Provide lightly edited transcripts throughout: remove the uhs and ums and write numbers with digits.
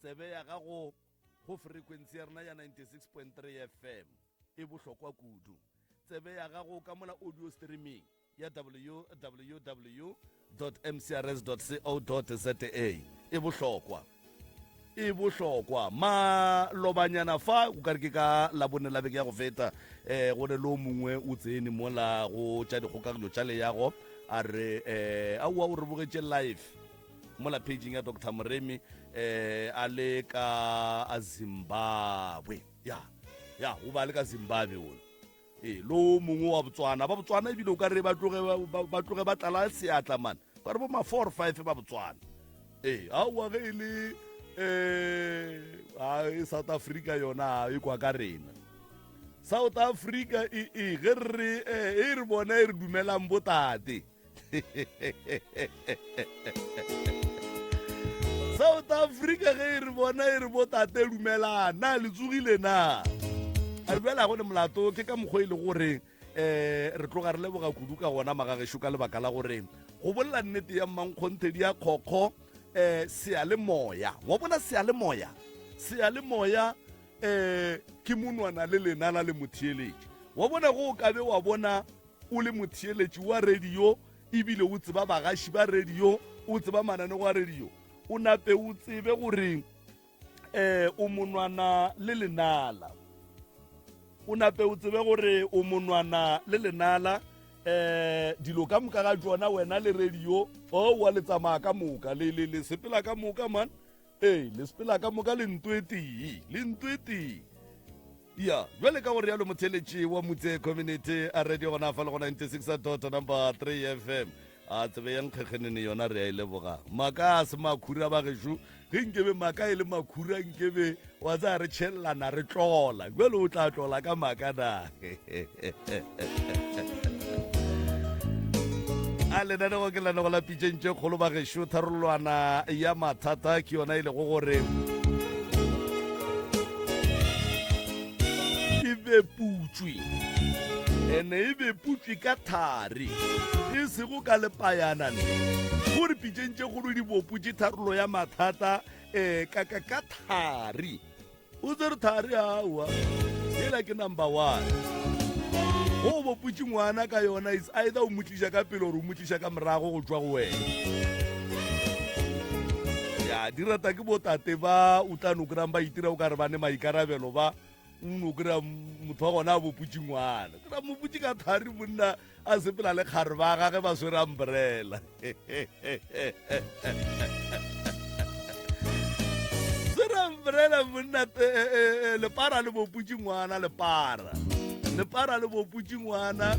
tsebe ya gago go frequency ya rena ya 96.3 FM e bohlokwa kudu. Tsebe ya gago ka mola audio streaming ya www.mcrs.co.za e bohlokwa. E bohlokwa ma lobanyana fa o ka re ke ka la bone la beke ya go feta go le lo mongwe o tsene mola go tša dikgokagano tša le yago a re aowa o re bogetše live mola paging ya Dr. Moremi a le ka Zimbabwe ya o ba le ka Zimbabwe o lo mongwe wa Botswana ba Botswana ebile o ka re ba tloge ba tlala seatla man ba re bo ma 4 or 5 ba Botswana aowa ge e le South Africa yona e kwa ka rena South Africa ge re bona e re dumelang botate South Africa ge re bona e re botate dumelana le tsugile na a bela go ne molato ke ka mokgwa ile gore re tloga re leboga kudu ka gona magagesho ka lebaka la gore go bolla nnete ya mmankgontedi ya khokho sealemoya wa bona sealemoya ke monwana le lenala le motheeletši wa bona go ka be wa bona o le motheeletši wa radio ebile o tseba bagaši ba radio o tseba mananego a radio o nape o tsebe gore o monwana le lenala o nape o tsebe gore o monwana le lenala dilo ka moka ga jona wena le radio wa le tsamaya ka moka le sepela ka moka man le sepela ka moka le ntwetee ya jwale ka gore yalo motheletši wa motse community a radio gona fa le go 96.3 FM a tsebe yang kgekgenene yona re a e leboga maka a se makhura ba gesho ge nkebe maka e le makhura nkebe wa tsa re tšhelelana re tlola jwale o tla tlola ka maka na a lenanego ke lanego la pitšentše kgolo ba gesho tharolwana ya mathata ke yona e le go gore e be putswi ene e be putswi ka thari e sego ka lepayanane gore pitšentše kgolo di boputše tharolo ya mathata ka thari o tsere thari aowa ela ke number 1 go boputše ngwana ka yona is either o motliša ka pele gore o motliša ka morago go tšwa go wena ya di rata ke botate ba o tla nokerang ba itira o ka re bane maikarabelo ba nokera motho wa gona a boputše ngwana kera moputše ka thari monna a sepela le kgare ba gage ba swere umbrella swere umbrella monna lepara le boputše ngwana lepara le boputše ngwana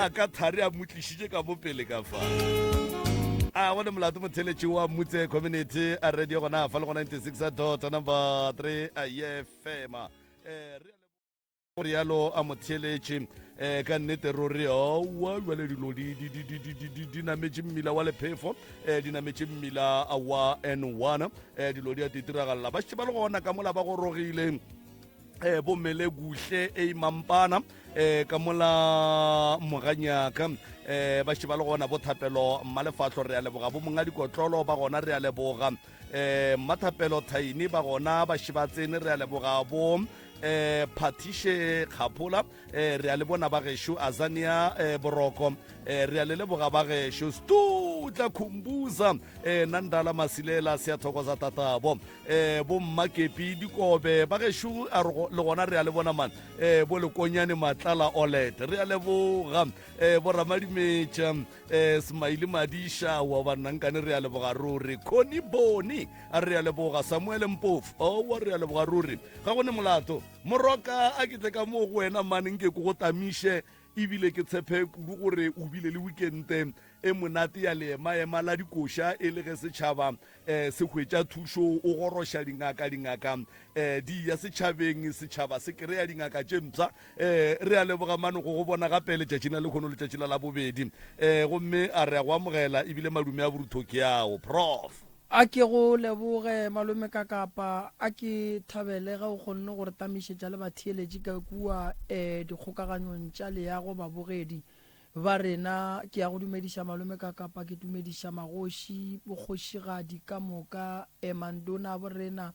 a ka thari a motlišitše ka mo pele ka fa a gone molato motheletši wa motse community a radio gona fa le go 96.3 FM gore yalo a motheletši ka nnete ruri wa jwale dilo di nametše mmila wa lephefo di nametše mmila wa N1 dilo di a ditiragalela ba šitše ba le gona ka mola ba go rogile bommele guhle mampana ka mola moganyaka ba šeba le gona bothapelo mmalefatlho re a leboga bo monga dikotlolo ba gona re a leboga mmathapelo thaini ba gona ba šeba tsene re a leboga bo Patishe Khapola re a le bona ba gesho Azania Boroko re a le leboga ba gesho Stutla Khumbuza Nandala Masilela Siathokoza Tatabo bo Mmakepi Dikobe ba gesho le gona re a le bona man bo le Konyane Matlala Olet re a leboga bo Ramadimecha Smaili Madisha wa banankane re a leboga ruri Koni Boni re a leboga Samuel Mpofu o re a leboga ruri ga gone molato moroka a ke tleka mo go wena mane nke go go tamishe ebile ke tshepe kudu gore o bile le weekend monate ya leema la dikoša e le ge setšhaba se hwetša thušo o goroša dingaka di ya setšhaba se kry-a dingaka tše mpša re a leboga mane go bona gape letšatši na le kgono letšatši la bobedi gomme a re a go amogela ebile madume a boruthoki yago prof a ke go leboge malome ka kapa a ke thabele ga o kgonne gore tamišetša le batheeletši ka kua dikgokaganyong tša leago babogedi ba rena ke ya go dumediša malome ka kapa ke dumediša magoši bokgošigadi ka moka emandona bo rena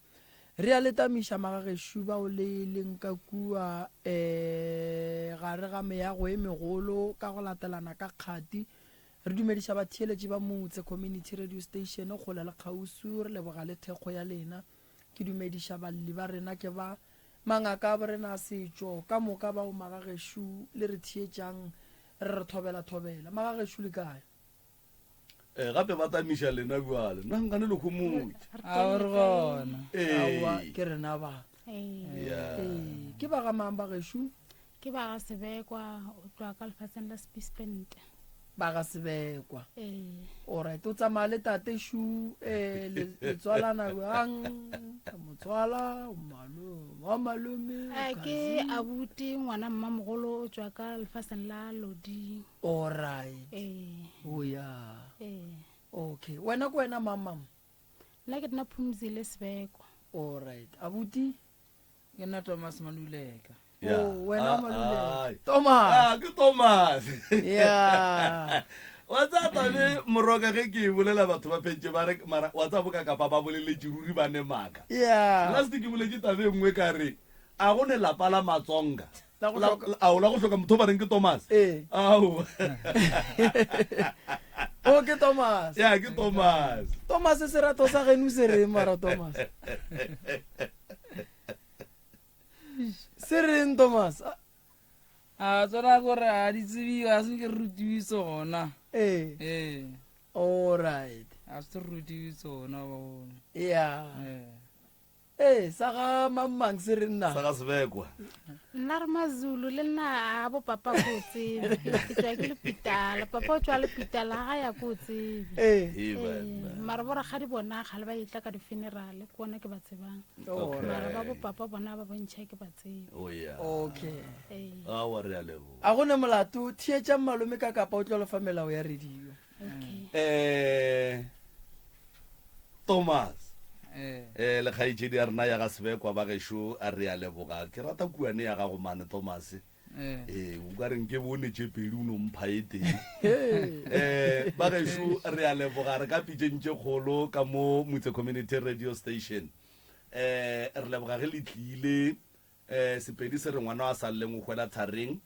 re a letamiša magagešo bao le leng ka kua gare ga meago e megolo ka go latelana ka kgati re dumediša batheeletši ba motse community radio station kgole le kgausu re leboga le thekgo ya lena ke dumediša balli ba rena ke ba mangaka a bo rena a setšo ka moka bao magagešo le re thietšang re re thobela magagešo le kae gape ba tamiša lena bjale nna nkane le khomotse a re gona aowa ke rena ba ke ba ga mang bagešo ke ba ga Sebekwa o tswa ka lefatsheng la Spispente ba ga Sebekwa alright o tsamaya le tateshu le tswalana bjang motswala wa malome ke abuti ngwana mmamogolo o tswa ka lefatsheng la Lodi alright o ya okay wena ko wena mamam nna ke dina Phumzile Sebekwa alright abuti ke nna Thomas Maluleka wena Maluleka Thomas ke Thomas wa tsa tabe moroka ge ke bolela batho ba phetse ba re mara wa tsa boka kapa ba boleletse ruri ba ne maka last ke boletse tabe nngwe ka re a go ne lapa la Matsonga a o la go hloka motho ba reng ke Thomas ao ke Thomas ke Thomas se rato sa genu se re mara Thomas se reng Thomas a tsona gore a di tsebiwa se ke rutiwi sona alright a se rutiwi sona ba bona sa ga mamang se re nna sa ga Sebekwa nna re Mazulu le nna a bo papa ko tsebe ke tswa ke le Pitala papa o tswa le Pitala ga ya ko tsebe mara bora ga di bona ga le ba itla ka di funeral ko bona ke ba tsebang mara ba bo papa bona ba bontšha ke ba tsebe okay wa re a lebo a gone molato thietša malome ka kapa o tlo lefa melao ya radio Thomas le kgaitšedi a rena ya ga Sebekwa ba gešo a re a leboga ke rata kuane ya gago mane Thomas o ka reng ke bonetse pedi o no mpha e teng ba gešo re a leboga re ka pitšentše kgolo ka mo motse community radio station re leboga ge le tlile sepedi se re ngwana wa sa lleng o hwela thareng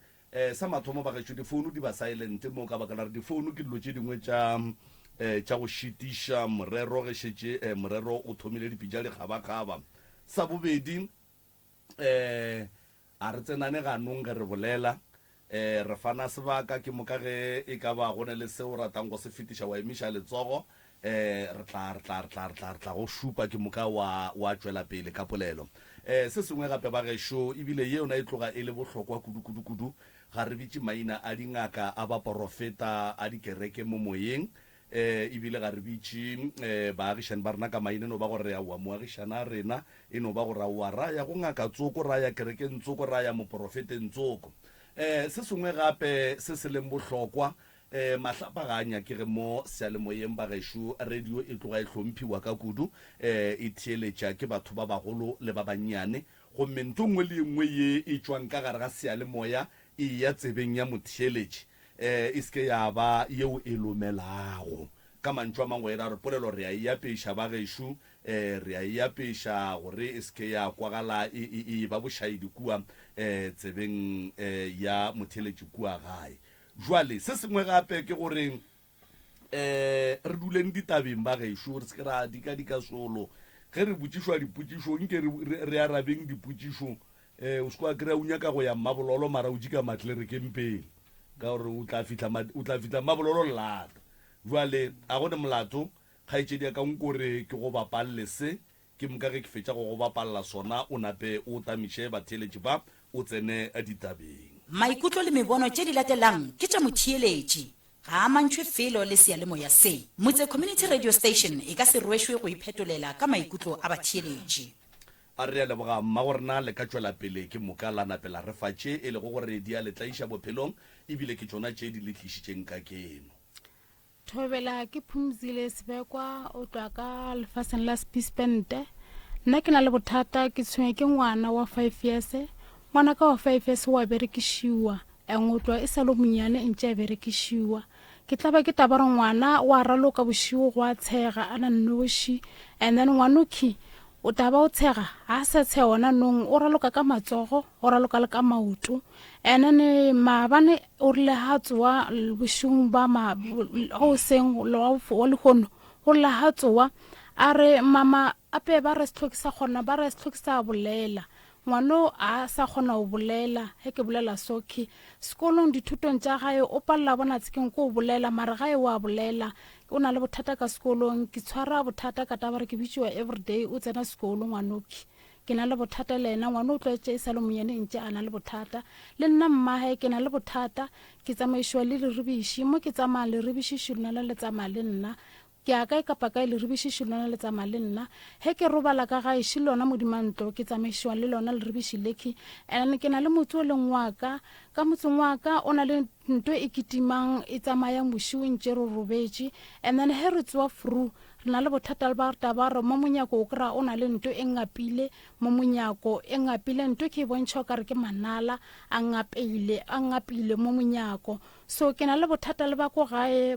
sa mathomo ba gešo difounu di ba silent mo ka baka la re difounu ke dilo tše dingwe tša go šitiša morero ge šetše morero o thomile dipitša le kgabakgaba sa bobedi a re tsenane ganong ge re bolela re fana sebaka ke moka ge e ka ba gone le seo ratang go se fetiša wa emiša letsogo re tla go šupa ke moka wa tšwela pele ka polelo se sengwe gape ba gešo ebile ye yona e tloga e le bohlokwa kudu ga re bitše maina a dingaka a baporofeta a dikereke mo moyeng ebile ga re bitše baagišane ba rena ka maina no ba go re aowa moagišana a rena e no ba go raowa raya go ngaka tsoko raya kerekeng tsoko raya moporofeteng tsoko se sengwe gape se se leng bohlokwa mahlapaganya ke ge mo sealemoyeng ba gešo radio e tloga e hlomphiwa ka kudu e theeletša ke batho ba bagolo le ba bannyane gomme ntho nngwe le nngwe ye e tšwang ka gare ga sealemoya e ya tsebeng ya motheeletši e seke ya ba yeo e lomelago ka mantšu a mangwe ra re polelo re a eapeiša ba gešo re a eapeiša gore e seke ya kwagala e ba bošaedi kua tsebeng ya motheeletši kua gae jwale se sengwe gape ke gore re duleng ditabeng ba gešo re seke ra dika solo ge re botšišwa dipotšišo nke re arabeng dipotšišo o seko a kry-a o nyaka go ya mmabololo mara o jika matlerekeng pele ka gore o tla fitlha mmabololo llata jwale a gone molato kgaetšedi ya ka nkore ke go bapalle se ke moka ge ke fetša go bapalela sona o nape o tamiše batheeletši ba o tsene ditabeng maikutlo le mebono tše di latelang ke tša motheeletši ga a mantšhwe felo le sealemoya se motse community radio station e ka se rwešwe go iphetolela ka maikutlo a batheeletši a re a leboga mma go rena le ka tšwela pele ke moka la napela re fatše e le go gore di a letlaiša bophelong ebile ke tšona tše di le tlišitšeng ka keno thobela ke Phumzile Sebekwa o tswa ka lefatsheng la Spispente nna ke na le bothata ke tshwenye ke ngwana wa 5 years ngwana ka wa 5 years wa berekišiwa ngotlwa e sa le monyane ntse a berekišiwa ke tla ba ke taba re ngwana wa raloka bošigo go a tshega a na nnoši and then ngwanoki o taba o tshega ga sa tshe ona nong o raloka ka matsogo o raloka le ka maoto and then maabane o rile ga tsoa bošigong ba o seng wa lekgono go rile ga tsoa a re mama ape ba re setlhoki sa kgona ba re setlhoki sa bolela ngwano a sa kgona go bolela he ke bolela soki sekolong dithutong tša gae o palela bona tsekeng ko o bolela mare gae wa bolela o na le bothata ka sekolong ke tshwara bothata ka tabare ke bitšiwa everyday o tsena sekolo ngwanoki ke na le bothata le ena ngwana o tlwaetse e sa le monyane ntse a na le bothata le nna mmahe ke na le bothata ke tsamaišiwa le leribiši mo ke tsamaya leribiši šulunala le tsamaya le nna ke a kae kapa kae leribiši šulwana le tsamaya le nna he ke robala ka gaeši lona modimantlo ke tsamaišiwa le lona leribiši leki and ke na le motse o leng wa ka motseng wa ka o na le nto e kitimang e tsamayang bošigo ntše re robetše and then he re tsewa fru re na le bothata le ba taba re mo monyako o kry-a o na le nto e ngapile mo monyako e ngapile nto ke e bontšha o kare ke manala a ngapile mo monyako so ke na le bothata le ba ko gae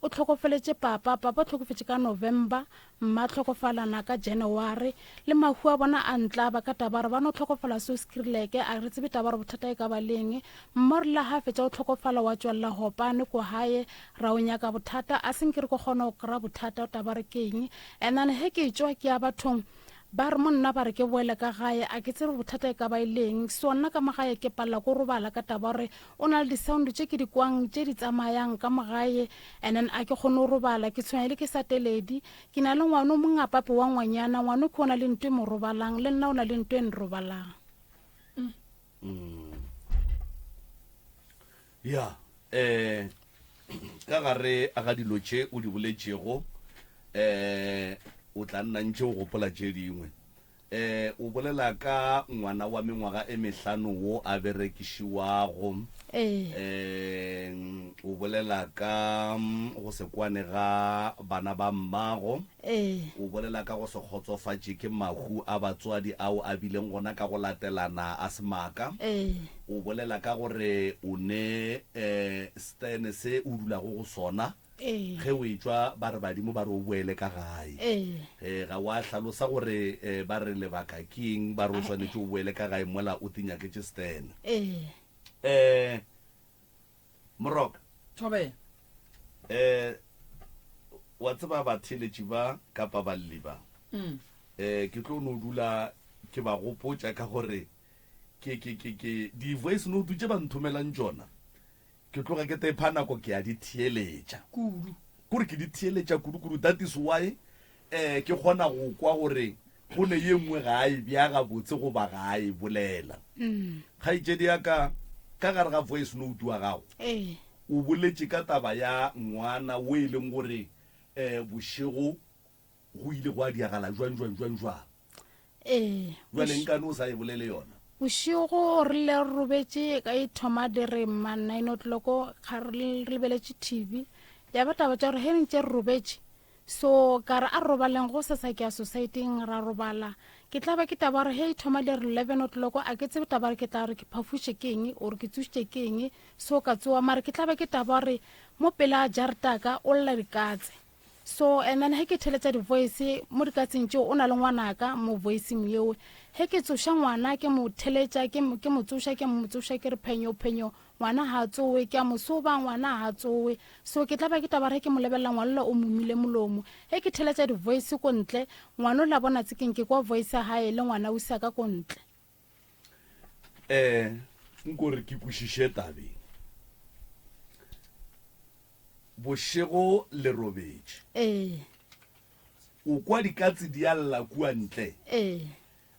o tlhokofeletse papa o tlhokofetse ka November mma tlhokofalana ka January le mahu a bona a ntla ba ka taba re ba no tlhokofala so skrileke a re tsebe taba re bothata e ka ba leng mma re la ha fetsa o tlhokofala wa tswalla hopane ko hae ra o nyaka bothata a seng ke re go kgona o kra bothata o taba re keng and then he ke tswa ke ya bathong ba re monna ba re ke boele ka gae a ke tsere bothata e ka ba ileng so nna ka magae ke palla ko robala ka taba re o na le di-sound tše ke di kwang tše di tsamayang ka magae and then a ke kgone o robala ke tshwanya le ke sateledi ke na le ngwana o mongapape wa ngwanyana ngwana ke o na le nto e mo robalang le nna o na le nto e nrobalang ya ka gare a ga dilo tše o di boletšego o tla nna ntše o gopola tše dingwe o bolela ka ngwana wa mengwaga e mehlano wo a berekišiwago o bolela ka go se kwane ga bana ba mmago o bolela ka go se kgotsofatše ke mahu a batswadi ao a bileng gona ka go latelana a semaka o bolela ka gore o ne stene se o dulago go sona ge o etswa ba re badimo ba re o boele ka gae ga wa hlalosa gore ba re lebaka keng ba re o tshwanetse o boele ka gae mola o tinyaketse stene moroka wa tseba batheletši ba kapa balli ba ke tlo no dula ke ba gopotša ka gore di-voice note tše ba nthomelang tšona ke tloga ke tepha nako ke ya di theeletša kudu kore ke di theeletša kudu that is why ke kgona go kwa gore go ne ye nngwe ga e bja gabotse goba ga e bolela kgaitšedi yaka ka gare ga voice note wa gago o boletše ka taba ya ngwana o e leng gore bošego go ile go a diagala jwang jwale nkane o sa e bolele yona bošigo re le robetše ka e thoma dire ma 9 o'clock ga re lebeletše tv ya ba taba tša gore he ntše re robetše so ka re a robaleng go sesa ke ya society-ing ra robala ke tla ba ke taba re he e thoma dire 11 o'clock a ke tsebe taba re ke tla re ke phafuše keng ore ke tsošitše keng so ka tsoa mare ke tla ba ke taba re mo pele a jaretaka o lla dikatse so and then he ke theletša di-voice mo dikatseng tšeo o na le ngwanaka mo voiceng yeo he ke tsoša ngwana ke mo theletša ke mo tsoša ke re phenyo ngwana ha tsowe ke a mo soba ngwana ha tsowe so ke tla ba ke taba re ke mo lebelela ngwana o momile molomo he ke theletša di-voice ko ntle ngwana o la bona tsekeng ke kwa voice hae le ngwana o isa ka ko ntle nkore ke kwešiše tabeng bošego le robetše o kwa dikatse di a lla kua ntle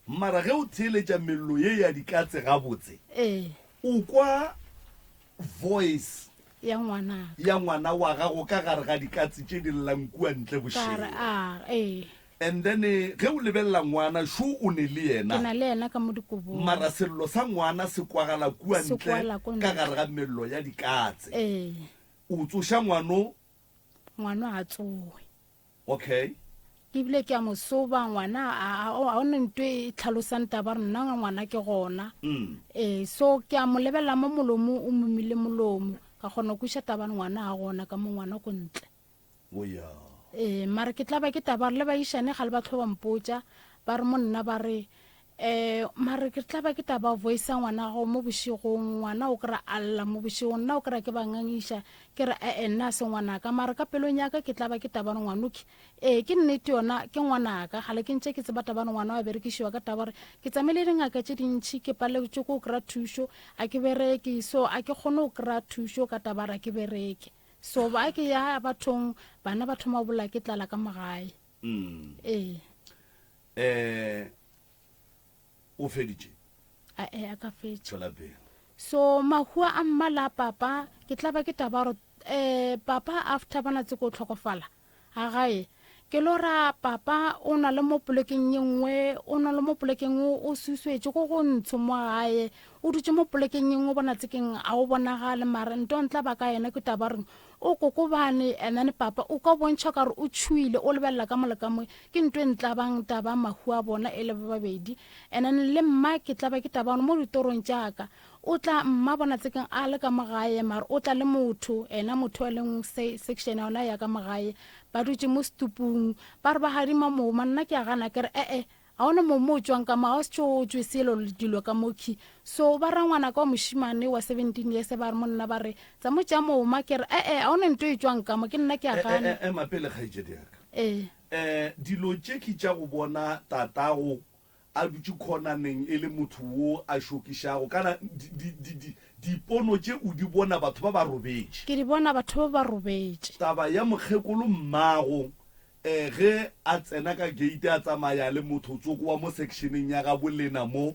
mara ge o theeletša mello ye ya dikatse gabotse o kwa voice ya ngwana wa gago ka gare ga dikatse tše di llang kua ntle bošego and then ge o lebelela ngwana šo o ne le yena mara sello sa ngwana se kwagala kua ntle ka gare ga mello ya dikatse o tsoša ngwana a tsowe okay ke bile ke a mosoba ngwana a o ne ntwe e tlhalosang taba re nna ngwana ke gona so ke a mo lebella mo molomo o momile molomo ka gona go isha taba ngwana a gona ka mo ngwana ko ntle mara ke tla ba ke taba le ba ishane ga le ba tlhoba mpotsa ba re monna ba re mara ke tla ba ke taba voice ngwana go mo boshigong ngwana o kra alla mo boshigong nna o kra ke bangangisha ke re nna se ngwana ka mara ka pelong ya ka ke tla ba ke taba ngwanuki ke nnete yona ke ngwana ka gale ke ntse ke tseba taba ngwana wa berekishiwa ka taba re ke tsamele dingaka tse dintsi ke paletse go kra thusho a ke bereke so a ke kgone go kra thusho ka taba ra ke bereke so ba ke ya bathong bana ba thoma bola ke tlala ka magae o feditše a ka fetša tswela pele so mahua a mmala papa ke tla ba ke taba re papa after bana tse go tlhokofala a gae ke lora papa o na le mo polekeng yengwe o na le mo polekeng o suswetse go go ntsho mo gae o dutse mo polekeng yengwe bona tsekeng a o bonagale mara nto ntla ba ka yena ke taba reng o kokobane enane papa o ka bontšha ka re o tshuile o lebelela ka moleka mo ke ntwe ntla bang taba mahua bona e le babedi enane le mma ke tla ba ke taba mo ditorong jaaka o tla mma bona tsekeng a le ka magae mara o tla le motho ena motho a leng section ona ya ka magae ba dutse mo stupung ba re ba hadima mo manna ke a gana ke re a ona mo mo tswang ka ma o tswe selo dilo ka moki so ba ra ngwana ka moshimane wa 17 years ba re monna ba re tsa mo tja mo ma ke re a ona ntwe tswang ka mo ke nna ke a gana mapele ga itsedi yaka dilo tše ke tša go bona tatago a dutse khonaneng e le motho wo a shokišago kana dipono tše o di bona batho ba ba robetše ke di bona batho ba ba robetše taba ya mokgekolo mmago ge a tsena ka gate a tsamaya le motho tsoko wa mo sectioneng ya ga bolena mo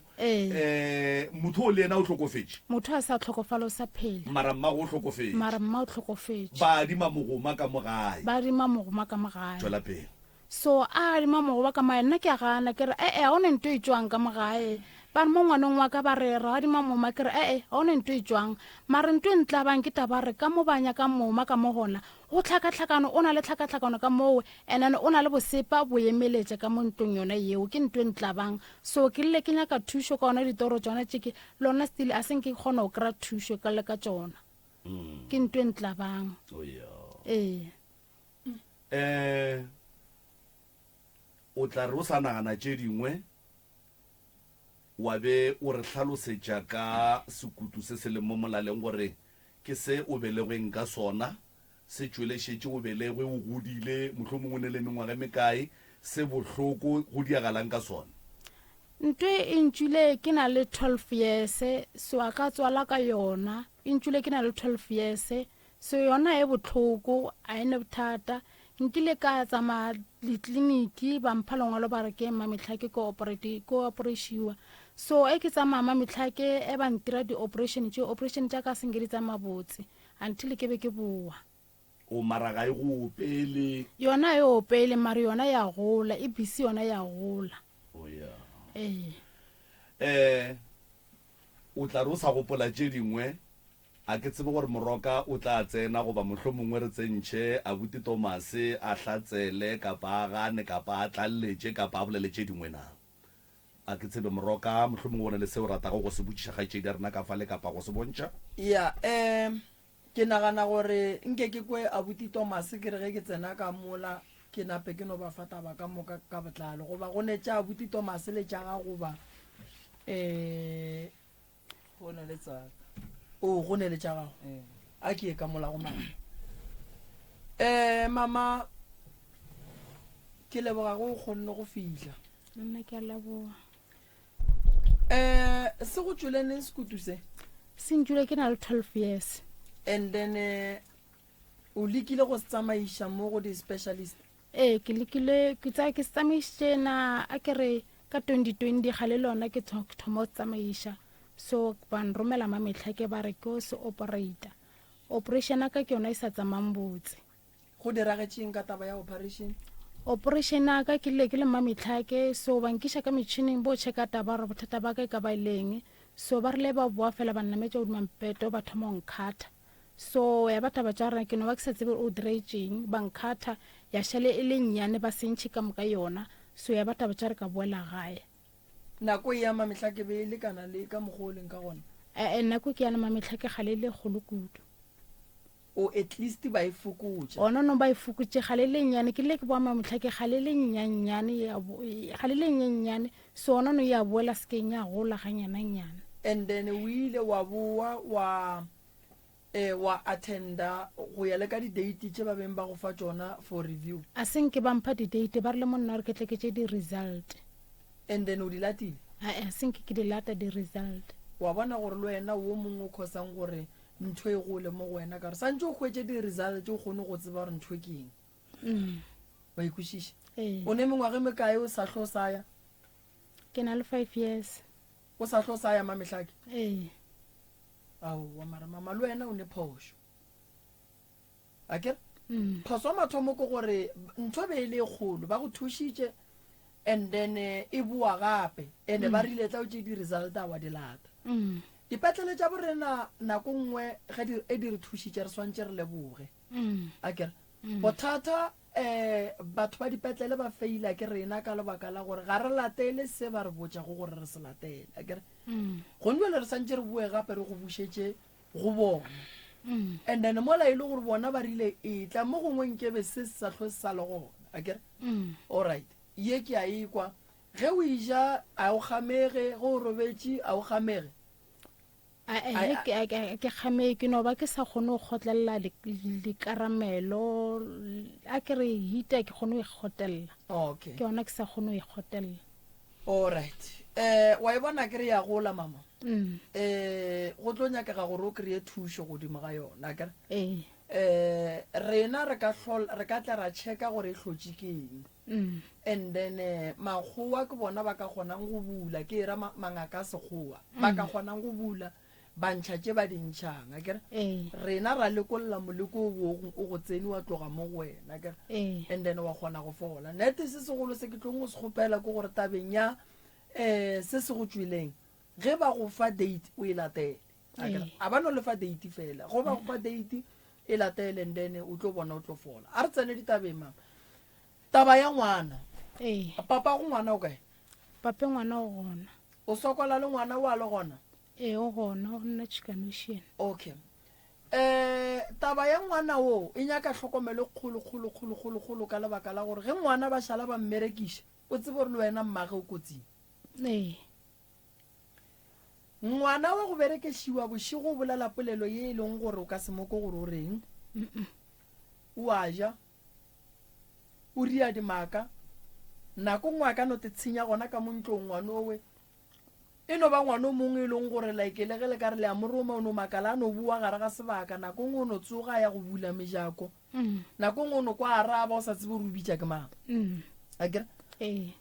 motho o le ena o tlhokofetše motho a sa tlhokofala o sa phela mara mmago o tlhokofetše mara mma o tlhokofetše ba adima mogoma ka mogae ba adima mogoma ka mogae tswela pele so a adima mogoba ka mae nna ke a gana ke re a one nto e tswang ka mogae ba mo ngwanong wa ka ba re ra adima moma ke re a one nto e tswang mara nto e ntla bang ke taba re ka mo banya ka moma ka mo gona go tlhakatlhakano o na le tlhakatlhakano ka moo enane o na le bosepa bo emeletse ka mo ntong yona yeo ke nto e ntla bang so ke le ke nyaka thusho ka ona ditoro tsona tše ke lona still a seng ke kgona go kry thusho ka le ka tsona ke nto e ntla bang o tla re o sa nagana tše dingwe wa be o re hlalosetša ka sekutu se se leng mo molaleng gore ke se o belegweng ka sona se tšwelešetše o belegwe o godile mohlomongwe ne le mengwaga mekae se bohloko go diagalang ka sona ntwe e ntšwile ke na le 12 years so a ka tswala ka yona e ntšwile ke na le 12 years so yona e bohloko a ene bothata nkile ka tsama ditliniki ba mpha lengwalo ba re ke mametlhake ko operathiwa so e ke tsamaya mametlhake e ba ntira di-operation tša ka sengedi tsa mabotse until ke be ke boa o maraga e go opele yona e opele mare yona ya gola e bisi yona ya gola o tla re o sa gopola tše dingwe a ke tsebe gore moroka o tla tsena goba mohlomongwe re tsentšhe abuti Thomas a hlatsele kapa a gane kapa a tlalletše kapa a bolele tše dingwe na a ke tsebe moroka mohlomongwe o na le seo ratago go se botšiša kgaetšedi ya rena ka fale kapa go se bontšha ke nagana gore nke ke kwe abuti Thomas ke re ge ke tsena ka mola ke nape ke no ba fata ba ka moka ka botlalo goba go ne tša abuti Thomas le tša ga goba go na le tsaka go ne le tša gago a ke ka mola go mama mama ke leboga go kgonne go fihla nna ke a leboga se go tšwelene sekutu se ntšwile ke na le 12 years and then o lekile go se tsamaiša mo go di-specialist ke lekile ke tsaya ke se tsamaišitše na a ke re ka 2020 ga le lona ke thoma go tsamaiša so ban romela mametlha ke ba re ke o se operation aka ke yona e sa tsamang botse go diragetšeng ka taba ya operation aka ke le mametlhake so bankiša ka metšhineng bo checka taba re bothata ba ka e ka ba leng so ba rile ba boa fela ba nnametse o dimampeto ba thoma nkgatha so ya bataba tša rena ke no ba ke sa tsebe o dregeng bankgatha ya šale e le nnyane ba sentšhe ka moka yona so ya bataba tša re ka boela gae nako e ya mamehla ke be e lekana le ka mokgwa o leng ka gona nako ke yana mametlha ke gale le kgolo kudu o at least ba e fokotša ona no ba e fokotše gale le nnyane ke le ke boa mametlha ke gale le nnyane so ona no ya boela sekeng ya gola ganyananyana and then o ile wa boa wa attenda go ya le ka di-date tše ba beng ba go fa tšona for review a senke ba mpha di-date ba re le monna gore ke tle ke tše di-result and then o di latile a senke ke di lata di-result wa bona gore le wena wo mongwe o khosang gore ntho e gole mo go wena ka gore santse o kgwetse di-result o kgone go tseba gore ntho ke eng ba ikwešiše o ne mengwage mekae o sa tlo saya ke na le 5 years o sa tlo saya mamehlake aowa mara mama le wena o ne phošo akere phoso wa mathomo ke gore ntho be e le kgolo ba go thušitše and then e boa gape and ba rile tla o tše di-result a wa di lata dipetlele tša borena nako nngwe e di re thušitše re swantše re leboge akere bothata batho ba dipetlele ba feila ke rena ka lebaka la gore ga re latele se ba re botšago gore re se latele akere gonjale re santše re bue gape re go bušetše go bona and then mola e le gore bona ba rile e tla mo gongwe nkebe se sa tlho se sa le gona akere allright ye ke a ekwa ge o ija a o gamege ge o robetše a o gamege ke gamee ke no ba ke sa kgone go kgotlelela dikaramelo a ke re hita ke kgone go ikgotlelela okay ke yona ke sa kgone go ikgotlelela allright wa e bona ke re ya gola mama go tlo nyakega gore o kry-e thušo godimo ga yona akere rena re ka tla ra checka gore e hlotse ke eng and then makgowa ke bona ba ka kgonang go bula ke era mangaka a sekgowa ba ka kgonang go bula bantšha tše ba dintšhang akere rena ra lekolola moleko o go tsene wa tloga mo go wena akere and then wa kgona go fola nnete se segolo se ke tlong go se kgopela ke gore tabeng ya se se go tswileng ge ba go fa date o e latele akere a ba no le fa date fela go ba go fa date e latele and then o tlo bona o tlo fola a re tsene ditabeng mama taba ya ngwana papa go ngwana o kae papa ngwana o gona o sokola le ngwana wa le gona o gona o nna Chicanoshian okay taba ya ngwana o e nyaka tlhokomelo kgolo ka lebaka la gore ge ngwana ba šala ba mmerekiša o tsebe gore le wena mmage o kotsing ngwana wa go berekešiwa bošigo o bolela polelo ye e leng gore o ka se moko gore o reng o a ja o ria dimaka nako ngwe a ka no te tshenya gona ka montlong ngwana owe e no ba ngwana o mongwe e leng gore laikelegele ka re le a moroma o no makala a no bua gare ga sebaka nako ngwe o no tsoga ya go bula mejako nako ngwe o no kwa araba o sa tsebe re o bitša ke mang akere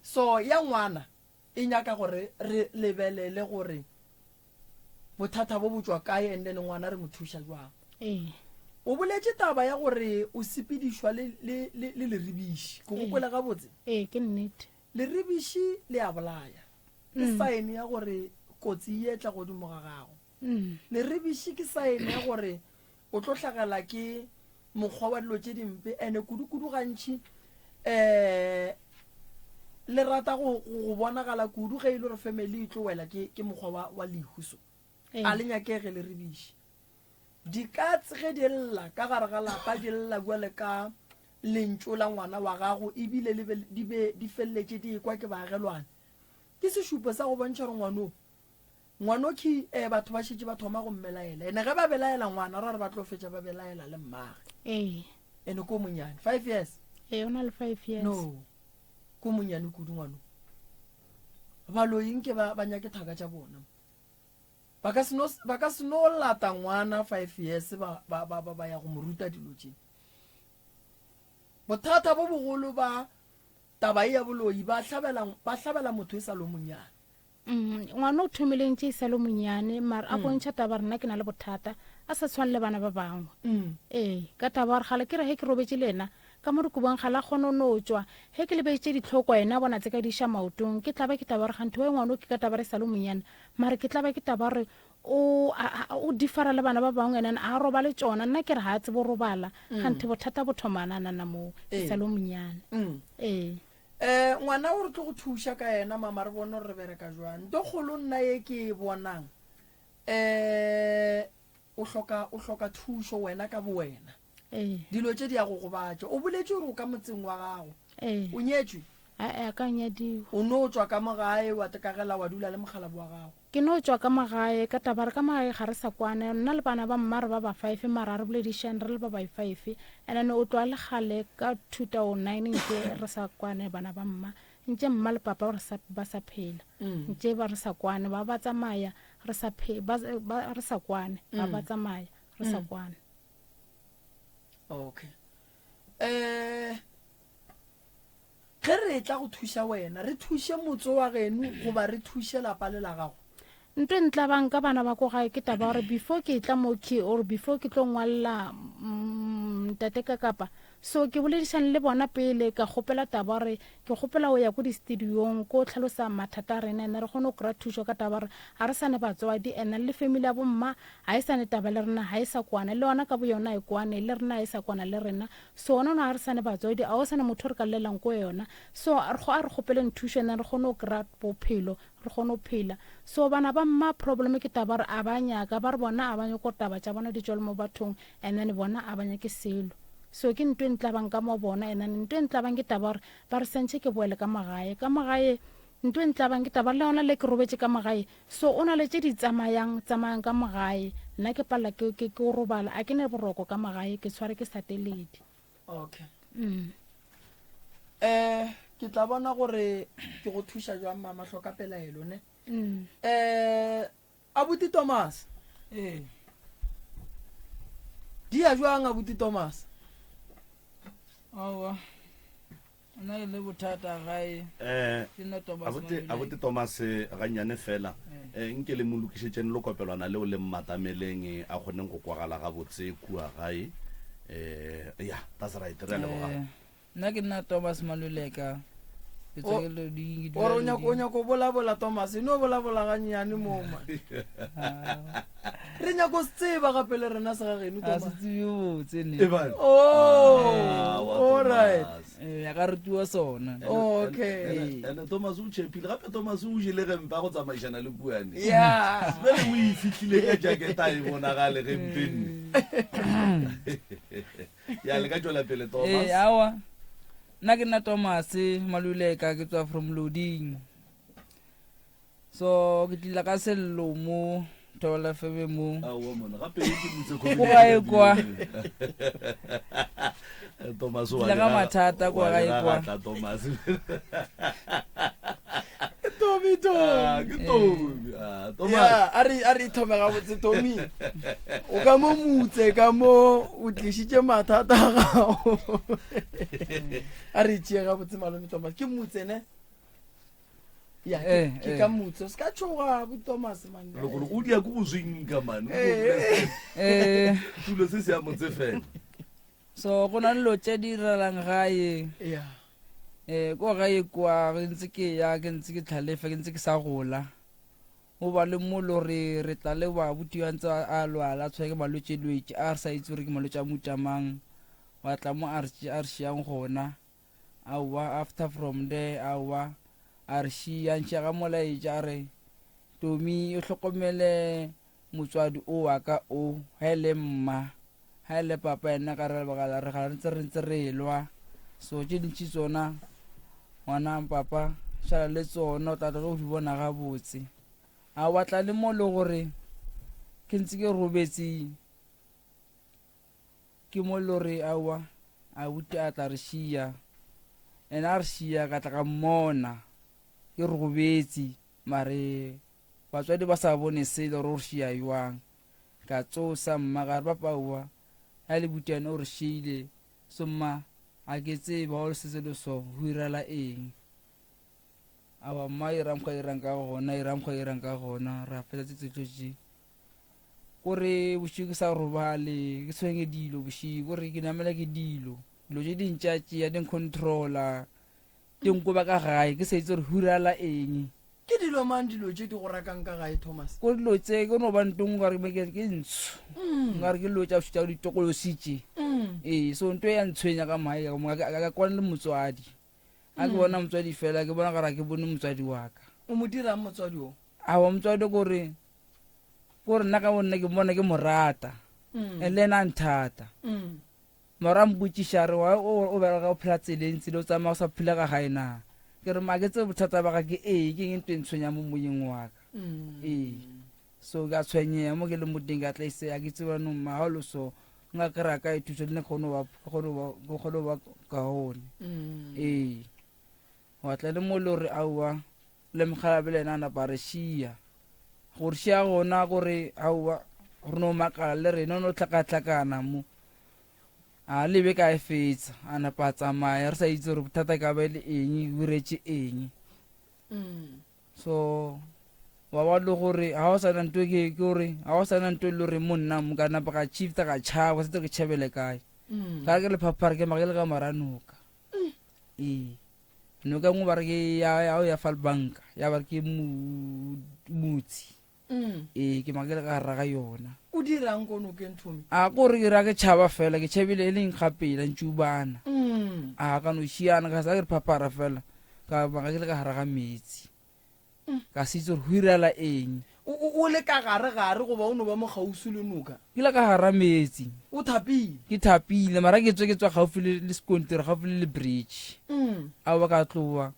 so ya ngwana e nyaka gore re lebelele gore bothata bo botswa kae and then ngwana re mo thuša jwang o boletše taba ya gore o sepedišwa le leribiši ke gopola ga botse ke nnete leribiši le a bolaya ke saene ya gore kotsi e tla godimo ga gago leribiši ke saene ya gore o tlo tlhagela ke mokgwa wa dilo tše dimpe ande kudu gantšhi le rata go bonagala kudu ge e le gore family e tlo wela ke mokgwa wa lehuso a le nyakege leribiši di ka tsege di lla ka gare ga lapa di lla buale ka lentso la ngwana wa gago ebile di felletše di ekwa ke baagelwane ke sešupo sa go bontšha gore ngwano ke batho ba šetse ba thoma go mmelaela ene ge ba belaela ngwana ra re ba tlo fetša ba belaela le mmage ene ko monyane 5 years o na le 5 years no ko monyane kudu ngwano baloyeng ke ba nyake thaka tša bona ba ka se no lata ngwana 5 years ba ya go mo ruta dilo tšene bothata bo bogolo ba taba ya boloi ba hlabela motho e sa lo monyane ngwana o thomileng tše e sa le monyane mara a bontšha taba rena ke na le bothata a sa tshwane le bana ba bangwe ka taba gore gale ke re ge ke robetse le ena ka mo rekobong ga la kgone no tswa he ke lebetse ditlhoko ena bona tse ka di sha maotong ke tla ba ke taba re gantho we ngwana ke ka taba re sa le monyane mara ke tla ba ke taba re o differa le bana ba bangwe ene a roba le tsona nna ke re ha tsebo robala gante bothata bo thomanana na mo sa lo monyane ngwana o re tlo go thuša ka ena mama re bone re bereka jwang nto kgolo nna ye ke bonang o hloka thušo wena ka bo wena dilo tše di ya go gobatša o boletše gore o ka motseng wa gago o nyetšwe a ka nyadiwa o no tswa ka mogae wa tekagela wa dula le mogalabi wa gago ke no tswa ka magae ka taba re ka magae ga re sa kwane nna le bana ba mma re ba ba 5 mara re boledišane re le ba ba 5 and then o tloa le gale ka 2009 ntse re sa kwane bana ba mma ntse mma le papa ba sa phela ntse ba re sa kwane ba ba tsamaya re sa kwane ba ba tsamaya re sa kwane okay ge re tla go thuša wena re thuše motse wa geno goba re thuše lapa le la gago ntwe ntla banka bana ba ko gae ke taba gore before ke tla mo or before ke tlo ngwalla tate ka kapa so ke boledišane le bona pele ka kgopela taba gore ke kgopela o ya ko di-studiong ko tlhalosa mathata a rena ene re kgone go kry-a thušo ka taba gore ga re sane batswadi ene le family ya bomma ga e sane taba le rena ga e sa kwane le ona ka bo yona e kwane le rena ga e sa kwana le rena so ona ona ga re sane batswadi a o sane motho re ka llelang ko yona so a re kgopeleng thušo ene re kgone go kry-a bophelo re kgone go phela so bana ba mma problem ke taba gore a ba nyaka ba re bona a ba nyako taba tša bona di tswale mo bathong and then bona a ba nyake selo so ke ntwe ntla bang ka mo bona and then ntwe ntla bang ke taba gore ba re sentse ke boele ka magae ntwe ntla bang ke taba le ona le ke robetse ka magae so o na le tše di tsamayang ka magae nna ke pala ke robala a ke ne boroko ka magae ke tshware ke sateledi okay ke tla bona gore ke go thuša jwang mama hloka pelaelo ne abuti Thomas di ya jwang abuti Thomas awa ona ile bothata gae abuti Thomas ga nyane fela nke le molokišetšene le kopelwana leo le mmatameleng a kgoneng go kwagala ga botse kua gae ya that's right re leboga nna ke nna Thomas Maluleka ore o nyako bolabola Thomas no bolabola gannyane moma re nyako se tseba gape le rena se ga geno Thomas alright ya ka rutiwa sona okay ene Thomas o tšhepile gape Thomas o jile gempa go tsamaišana le puane ya bele o ifitlhile ka jaketa e bonagale gempenne ya le ka tšwela pele Thomas awa nna ke nna Thomas Maluleka ke tswa from Loading so ke tlila ka sello mo thola febe mo gape ke motse ko gae kwa Thomas wa ka mathata kwa gae kwa Thomas ari thomega botse Tommy o ka mo mutse ka mo o tlišitše mathata gago a re tšeega botse malome Thomas ke mutse ne ya ke ka mutse se ka tšhoga bo Thomas man o dia ko boswinka man tulo se se ya motse fela so go na le lo tše di ralang gae ko gae kwa ge ntse ke ya ke ntse ke tlhalefa ke ntse ke sa gola o ba le mo lo re tla le ba butiwa ntse a lwala tshwe ke malwetse a re sa itse gore ke malwetse a mutamang wa tla mo a re šiang gona awa after from there awa a re šia ntšha ga molaetša a re Tommy o hlokomele motswadi o wa ka o ha ele mma ha ele papa ena ka re bagala re ga ntse re lwa so tše dintši tsona ngwana papa šala le tsona o tata go di bona ga botse a watla le mo le gore ke ntse ke robetse ke mo le gore awa a buti a tla re šia ene a re šia ka tla ka mmona ke robetse mare batswadi ba sa bone selo re šia jwang ka tsosa mma ga re bapaua a le butiane o re šiile so mma a ke tseba o le seselo so go irala eng awa mma irang ka gona ra fela tsetsetotše kore bošiko sa robale ke tshwenge dilo bošiko kore ke namela ke dilo tše dintšatšea di controla di nkoba ka gae ke sa itse gore go irala eng ke dilo dilo mang dilo tse di go rakang ka gae Thomas ko dilo tse ko no ba ntong ga re ke ntsho nga re ke lo tsa shita di tokolositse so nto ya ntshwenya ka mae ka kwana le motswadi a ke bona motswadi fela ke bona gara ke bone motswadi wa ka o mo dirang motswadi o a wa motswadi gore nna ka bonna ke bona ke morata le na nthata mara mbutsisha re o ba ga o phela tseleng tsile o tsama o sa phela ka gae na ke re ma ke tse bothata ba ga ke ke eng ntwe ntshwenya mo moyeng wa ka so ga tshwenye mo ke le moding ka tla ise ya ke tseba no maholo so nga kra ka ithuso le khono ba ka hone wa tla le mo le re aua le mkhalabele na pare shia gore shia gona gore aua gore no makala le re no tlhakatlhakana mo a lebe ka e fetsa ana pa tsamaya re sa itse re bothata ka ba le eng wiretse eng so wa ba le gore ha o sa na ntwe ke gore ha o sa na ntwe le re monna mo kana pa ka chief ta ka chaba se ke chebele kae ka ke le phapara ke magele ka maranuka no ka mo ba re ke ya fal bank ya ba ke mutsi ke magele ka raga yona o dirang kono ke nthomi a gore ke ra ke chaba fela ke chebile le ngapela ntubana a ka no shiana ka sa ke phapara fela ka magele ka raga metsi ka sitse re huirela eng o le ka gare go ba o no ba mo gausu le noka ke la ka hara metsi o thapile ke thapile mara ke tswa gaufi le skontiri gaufi le bridge a ba ka tloa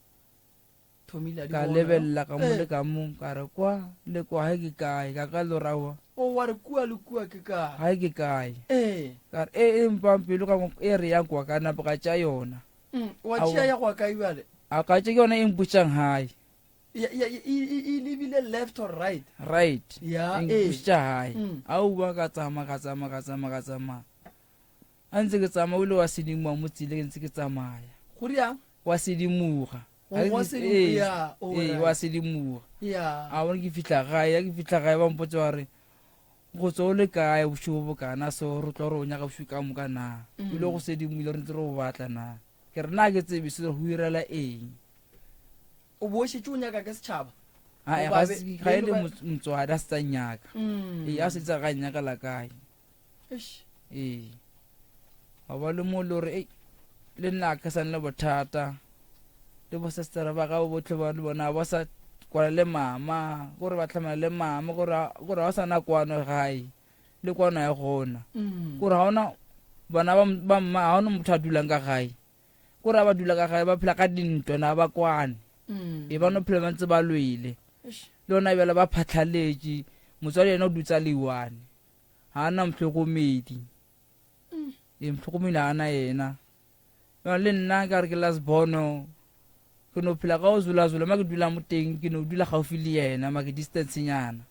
ka lebella ka mo le ka mo ka re kwa le kwa ha ke kae ka ka lorawa o wa re kua le kua ke ka ha ke kae ka re mpampelo ka e re yang kwa kana ba tsa yona wa tsia ya kwa ka ibale a ka tsa yona eng butsang hai i lebile left or right ya butsha hai au ba ka tsama antse ke tsama o le wa sedimo mo tsile ntse ke tsamaya go ria wa sedimuga wa sedimuga a bona ke fitla gae ba mpotse wa re go tso le kae o shubo bokana so re tlo re o nyaka shuka mo kana ile go sedimile re ntse re o batla na ke re na ke tsebe se go irela eng o bo se tsunya ka ke setšhaba a ga ile motswadi a se tsanyaka a se tsa ga nyaka la kae a ba le mo le re le nna ka sana le bothata le bo sestera ba ga botlhe ba le bona ba sa kwa le mama gore ba tlamela le mama gore ha sana kwano gae le kwano ya gona gore ha ona bana ba mma ha ona motho a dulang ka gae gore ba dula ka gae ba phela ka dintwa na ba kwane ba no phela ntse ba lwele le ona bela ba phatlhaletse motswadi ena o dutsa leiwane ha ana mtlhokomedi mtlhokomedi ha ana yena le nna ka re ke lasbono ke no phela ka o zula ma ke dula mo teng ke no dula gaufi le yena ma ke distance nyana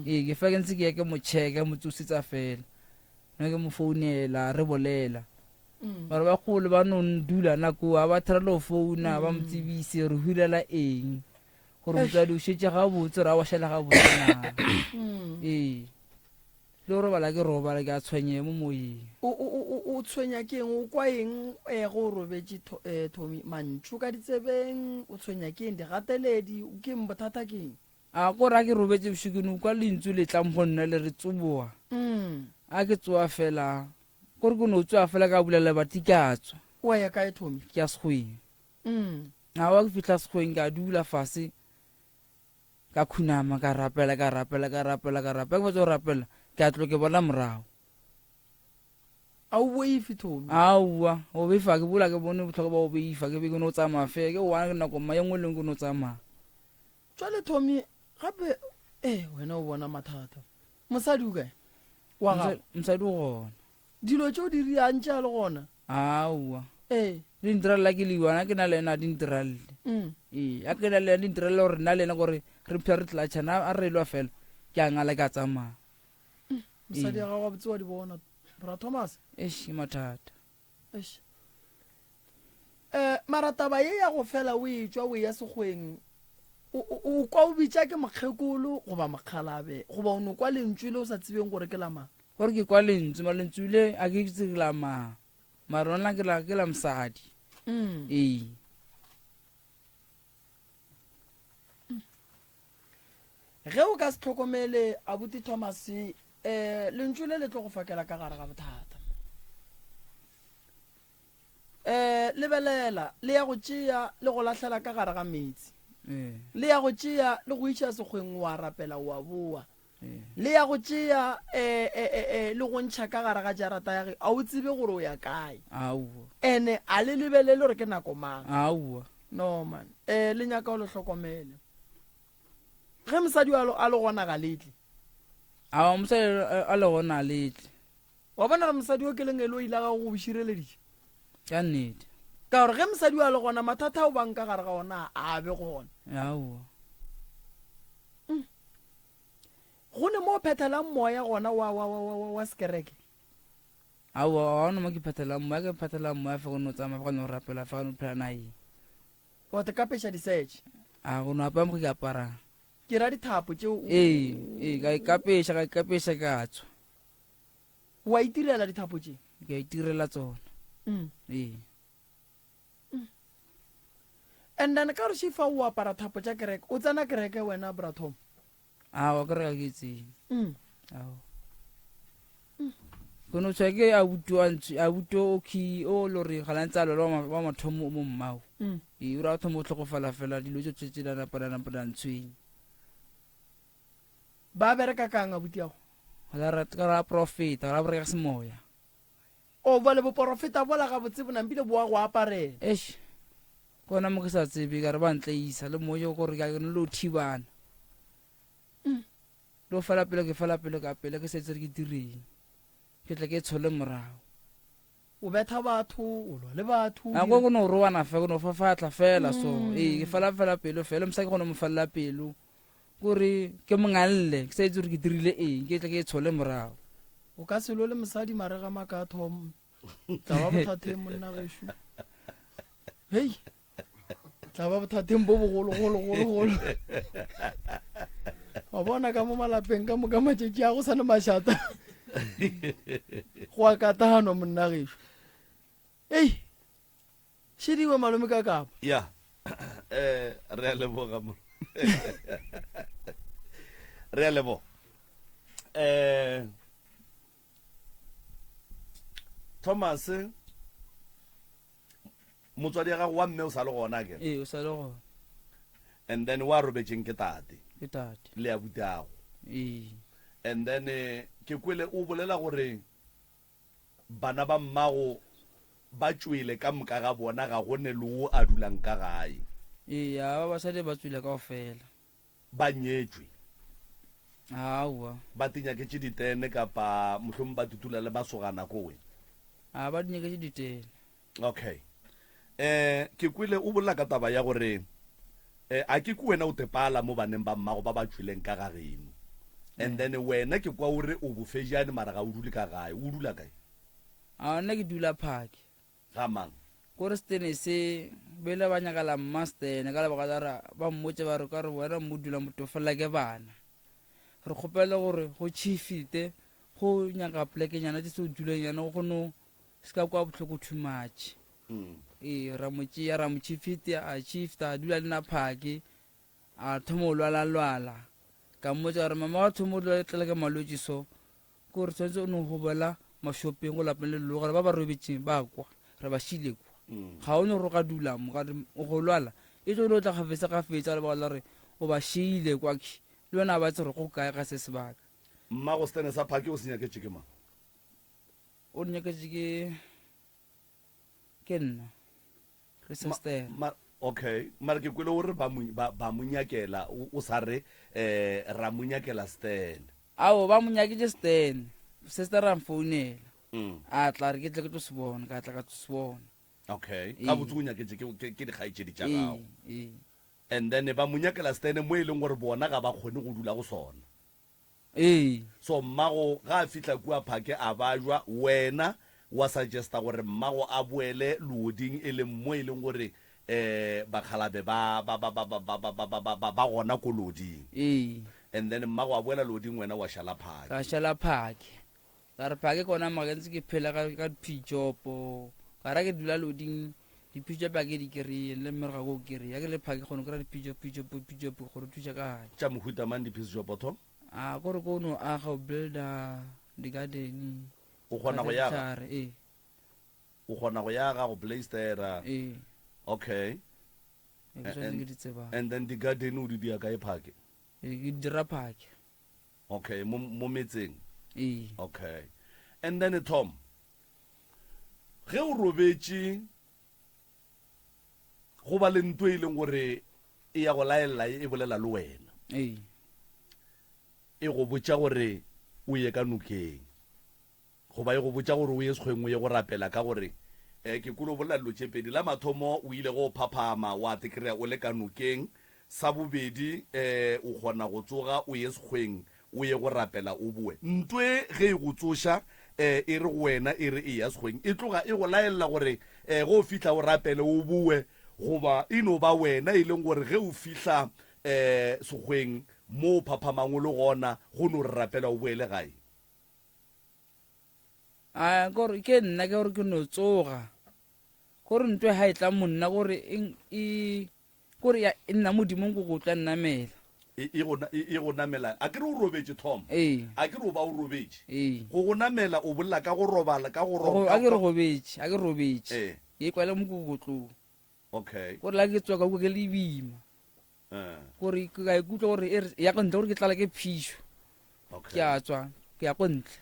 ke fa ke ntse ke ke mo checka mo tsositsa fela no ke mo founela re bolela mara ba khole ba no ndula na ko ba thralo founa ba mtsibise re hulela eng gore motsadi o shetse ga botse ra wa shela ga botse na le re bala ke robala ke a tshwenye mo moyeng o tshwenya ke eng o kwa eng go robetse Thomi mantšu ka ditsebeng o tshwenya ke eng digateledi o ke bothata ke eng a gore a ke robetse boshikino kwa lentsu le tlang go nna le re tsoboa a ke tsoa fela gore ke no tsoa fela ka bulela batho ke a tswa wa ya kae Thomi ke a segweng a wa ke fitla segweng ka dula fase ka khunama ka rapela ke batla rapela ke a tlo ke bona morago a o boifi Thomi aua o beifa ke bula ke bone botlhoko ba o beifa ke be ke no tsamaya fe ke wa ke nako ma yengwe leng ke no tsamaya tswale Thomi gape wena o bona mathata mosadi o kae wa ga mosadi o gona dilo tšeo di riang tša le gona aua le ntirela ke leiwana ke na le ena dintirelle a ke na le ena dintirelle gore nna le ena gore re phela re tlatšhana a re elwa fela ke a ngala ka tsamaya mosadi ya gago a botse wa di bona bra Thomas ke mathata marataba ye ya go fela o e tswa o ya segweng o kwa o bitša ke mokgekolo goba mokgalabe goba o no kwa lentswe le o sa tsebeng gore ke lamang gore ke kwa lentswe malentswe le a ke itse ke lamang mara ona ke la mosadi ge o ka se tlhokomele abuti Thomas lentšu le le tlo go fakela ka gare ga bothata lebelela le ya go tšea le go lahlela ka gare ga metsi le ya go tšea le go iša sekgweng wa rapela wa boa le ya go tšea le go ntšha ka gare ga jarata ya ge a o tsebe gore o ya kae ene a le lebelele gore ke nako mang no man le nyaka o le hlokomele ge mosadi a le gona ga letle mosadi a le gona a letle wa bona ge mosadi o ke leng e le o ile ga go bošireledisa ka nnete ka gore ge mosadi a le gona mathata o banka gare ga ona a be gona go ne mo phethelang moya gona wa sekereke ga ona mo ke phethelang moya ke phethelang moya fe go ne o tsamaya fa go ne o rapela fa go ne o phela naeng wa te ka peša di-search go ne apaya mo ke aparang ke ra dithapo tšeo ka ikapeša ka tswa wa itirela dithapo tše ka itirela tsona and then ka gore šifa o apara thapo tša kereke o tsena kereke wena bratom wa kereka ke tsene kone o tshwa ke abuto o lore ga lantse a lola wa mathomo mo mmao o ra thoma o tlhokofala fela dilo tso tse da napadanapadantshweng ba bereka kang abuti yago ka ra profeta ra bereka semoya o ba le boprofeta bola ga botse bonampile boa go aparela kona mo ke sa tsebe ka re ba ntleisa le moyo gore ka ne lo thibana lo fela pele ka pele ke setse re ke direng ke tle ke tshole morago o betha batho o lwa le batho go go no roana fe go no fafatla fela so ke fela pelo fela msa ke go no mo fella pelo gore ke mongalle ke setse re ke dirile ke tle ke tshole morago o ka se lo le mosadi marega maka thom tla ba bothateng monna gesho hei tla ba bothateng bo bogolo wa bona ka mo malapeng ka mo ka matšetši a go sa ne mašata go a katano monna gesho šediwe malome ka kapa ya re a leboga mo re a leboga Thomas motswadi ya gago wa mme o sa le gona ke o sa le gona and then wa robetšeng ke tate le ya butago and then ke kwele o bolela gore bana ba mmago ba tswile ka moka ga bona ga gone le o a dulang ka gae ba basadi ba tswile ka ofela ba nyetswe ba tinyaketse ditene kapa mohlomong ba tutula le ba sogana ko we ba dinyaketse ditene okay ke kwele o bolela ka taba ya gore a ke ku wena o tepala mo baneng ba mmago ba ba tswileng ka ga geno and then wena ke kwa ore o bofejane mara ga o dule ka gae o dula kae nna ke dula phake ga mang kore stene se bele ba nyakala mmastene ka lebaka la ba mmotse ba re ka re wena mo dula motofela ke bana re kgopela gore go chiefite go nyaka plekenyana tse se o duleng yana go no se ka kwa botlhoko too much ramochifite a chifta a dula le na phake a thomo o lwala ka mmotsa gore mama wa thomo o tlele ke malwetse so ke gore tshwanetse o ne go boela mashopeng go lapeng le lelo gore ba ba robetseng ba kwa re ba šile kwa ga o ne gore o ka dula mo ka o go lwala e tlo ne o tla gafetsa le ba gore o ba šile kwa le yona a batse gore go kae ga se sebaka mmago stene sa phake o se nyaketse ke mang o nyaketse ke nna okay mara ke kwele gore ba mo nyakela o sa re ra mo nyakela Stan ba mo nyaketse Stan sister ra mfounela a tla re ke tle ke tlo se bona ka tla ka tlo se bona okay ka botse o nyaketse ke di kgaitšedi tša gago and then ba mo nyakela Stan mo e leng gore bona ga ba kgone go dula go sona so mmago ga a fitla kua phake a ba jwa wena wa suggesta gore mmago a boele loading e leng mo e leng gore bakgalabe ba gona ko loading and then mmago a boela loading wena wa shala phake ka shala phake ka re phake kona magentse ke phela ka pitjopo ka ra ke dula loading dipitso pa ke di kry-e le mmere ga ko kry-e ke le phake kgone kry-a dipitso gore thuša ka gae tša mohuta mang di-piece job bottom a kore ko no aga o builder di-garden o kgona go yaga ee o kgona go yaga go blastera ee okay ke tshwanetse ke di tsebang and then di-garden o di dia kae phake ke dira phake okay mo metseng ee okay and then Tom ge o robetse go ba le ntwe e leng gore e ya go laelela e bolela le wena ee e go botša gore o ye ka nokeng goba e go botša gore o ye sekgweng o ye go rapela ka gore ke kulo bolela dilo tše pedi la mathomo o ile go phaphama wa tekry-a o le ka nokeng sa bobedi o kgona go tsoga o ye sekgweng o ye go rapela o boe ntwe ge e go tsoša e re go wena e re e ya sekgweng e tloga e go laelela gore go fihla o rapele o boe goba e no ba wena e leng gore ge o fihla sekgweng mo phaphamang o le gona go no re rapela o boele gae a kore ke nna ke gore ke no tsoga gore ntwe ha e tla monna gore kore e nna modimong ko go tla nnamela e go namela a ke re o robetse Tom ee a ke re o ba o robetse ee go go namela o bolela ka go robala ka go a ke re robetse ee e kwala mo kokotlong okay gore la ke tswa ka ke le bima gore ka ikutlwa gore ya go ntle gore ke tlala ke phišo ke a tswa ke ya go ntle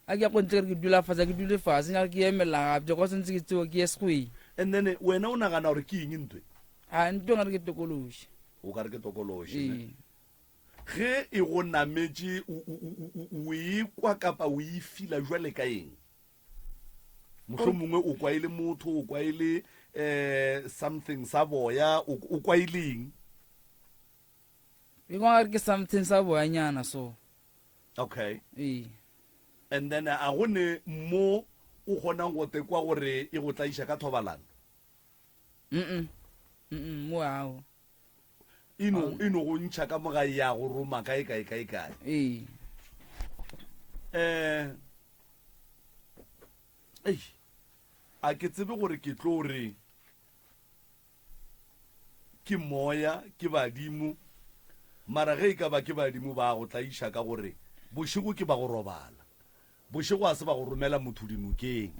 a ke ya go ntle ke dula fase ke dule fase nya ke emela gape go sentse ke tsewa ke ye sekgweng and then wena o nagana gore ke eng ntwe a ntwe nga re ke tokološe o ka re ke tokološe ee ge e go nametše o ekwa kapa o e fila jwale ka eng mohlho mongwe o kwaile motho o kwaile something sa boya o kwaileng e kwa re ke something sa boyanyana so okay ee and then a gone mo o kgonang go tekwa gore e go tlaiša ka thobalano mo ao ino go ntšha ka mogae ya go roma kae ee a ke tsebe gore ke tlo re ke moya ke badimo mara ge e ka ba ke badimo ba go tlaiša ka gore bošego ke ba go robala bošego a se ba go romela motho dinokeng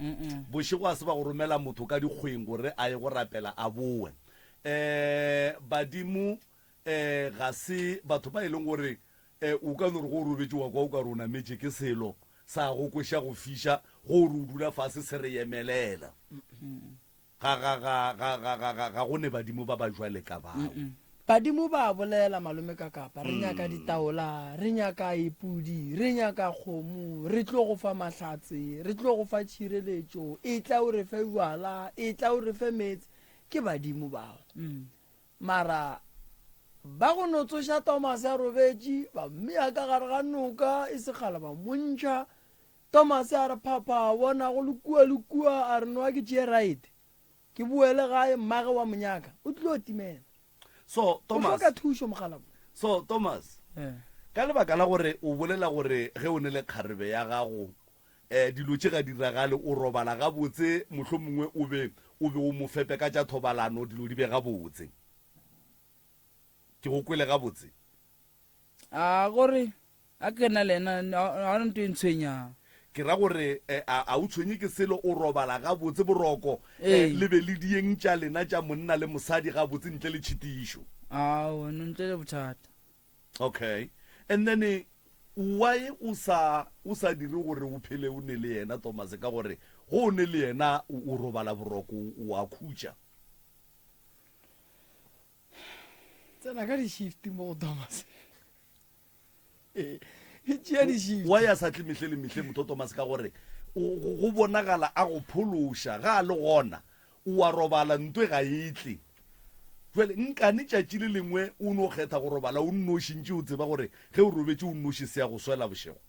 bošego a se ba go romela motho ka dikgweng gore a ye go rapela a boe badimo ga se batho ba e leng gore o ka no re go robetse wa kwa o ka re o nametse ke selo sa go koša go fiša go re o dula fase se re emelela ga gone badimo ba ba jwale ka bao badimo ba bolela malome ka kapa re nyaka ditaola re nyaka ipudi re nyaka kgomo re tlo go fa mahlatse re tlo go fa tšhireletšo e tla o re fe jwala e tla o re fe metsi ke badimo bao mara ba go no tsoša Thomas a robetše ba mmea ka gare ga noka e segala ba montšha Thomas a re papa bona go lekua a re noa ke tšee right ke boele gae mmage wa monyaka o tlile o timela so Thomas ka thušo mogala so Thomas ka lebaka la gore o bolela gore ge o ne le kgarebe ya gago dilo tše ga diragale o robala gabotse mohlho mongwe o be o mo fepe ka tša thobalano dilo di be gabotse ke go kwele gabotse a gore a ke na le ena ga re nto e ntshwenyang ke ra gore a o tshwenye ke selo o robala gabotse boroko le be le dieng tša lena tša monna le mosadi gabotse ntle le tšhitišo ao ntle le bothata okay and then why o sa dire gore o phele o ne le yena Thomas ka gore go o ne le yena o robala boroko o a khutša tsena ka di-shift mo go Thomas tšea di-shift wa ya sa tle mehle le mehle motho Thomas ka gore go bonagala a go phološa ga a le gona o a robala ntwe ga itle jwale nkane tšatši le lengwe o no kgetha go robala o nnošintše o tseba gore ge o robetse o nnoši se ya go swela bošego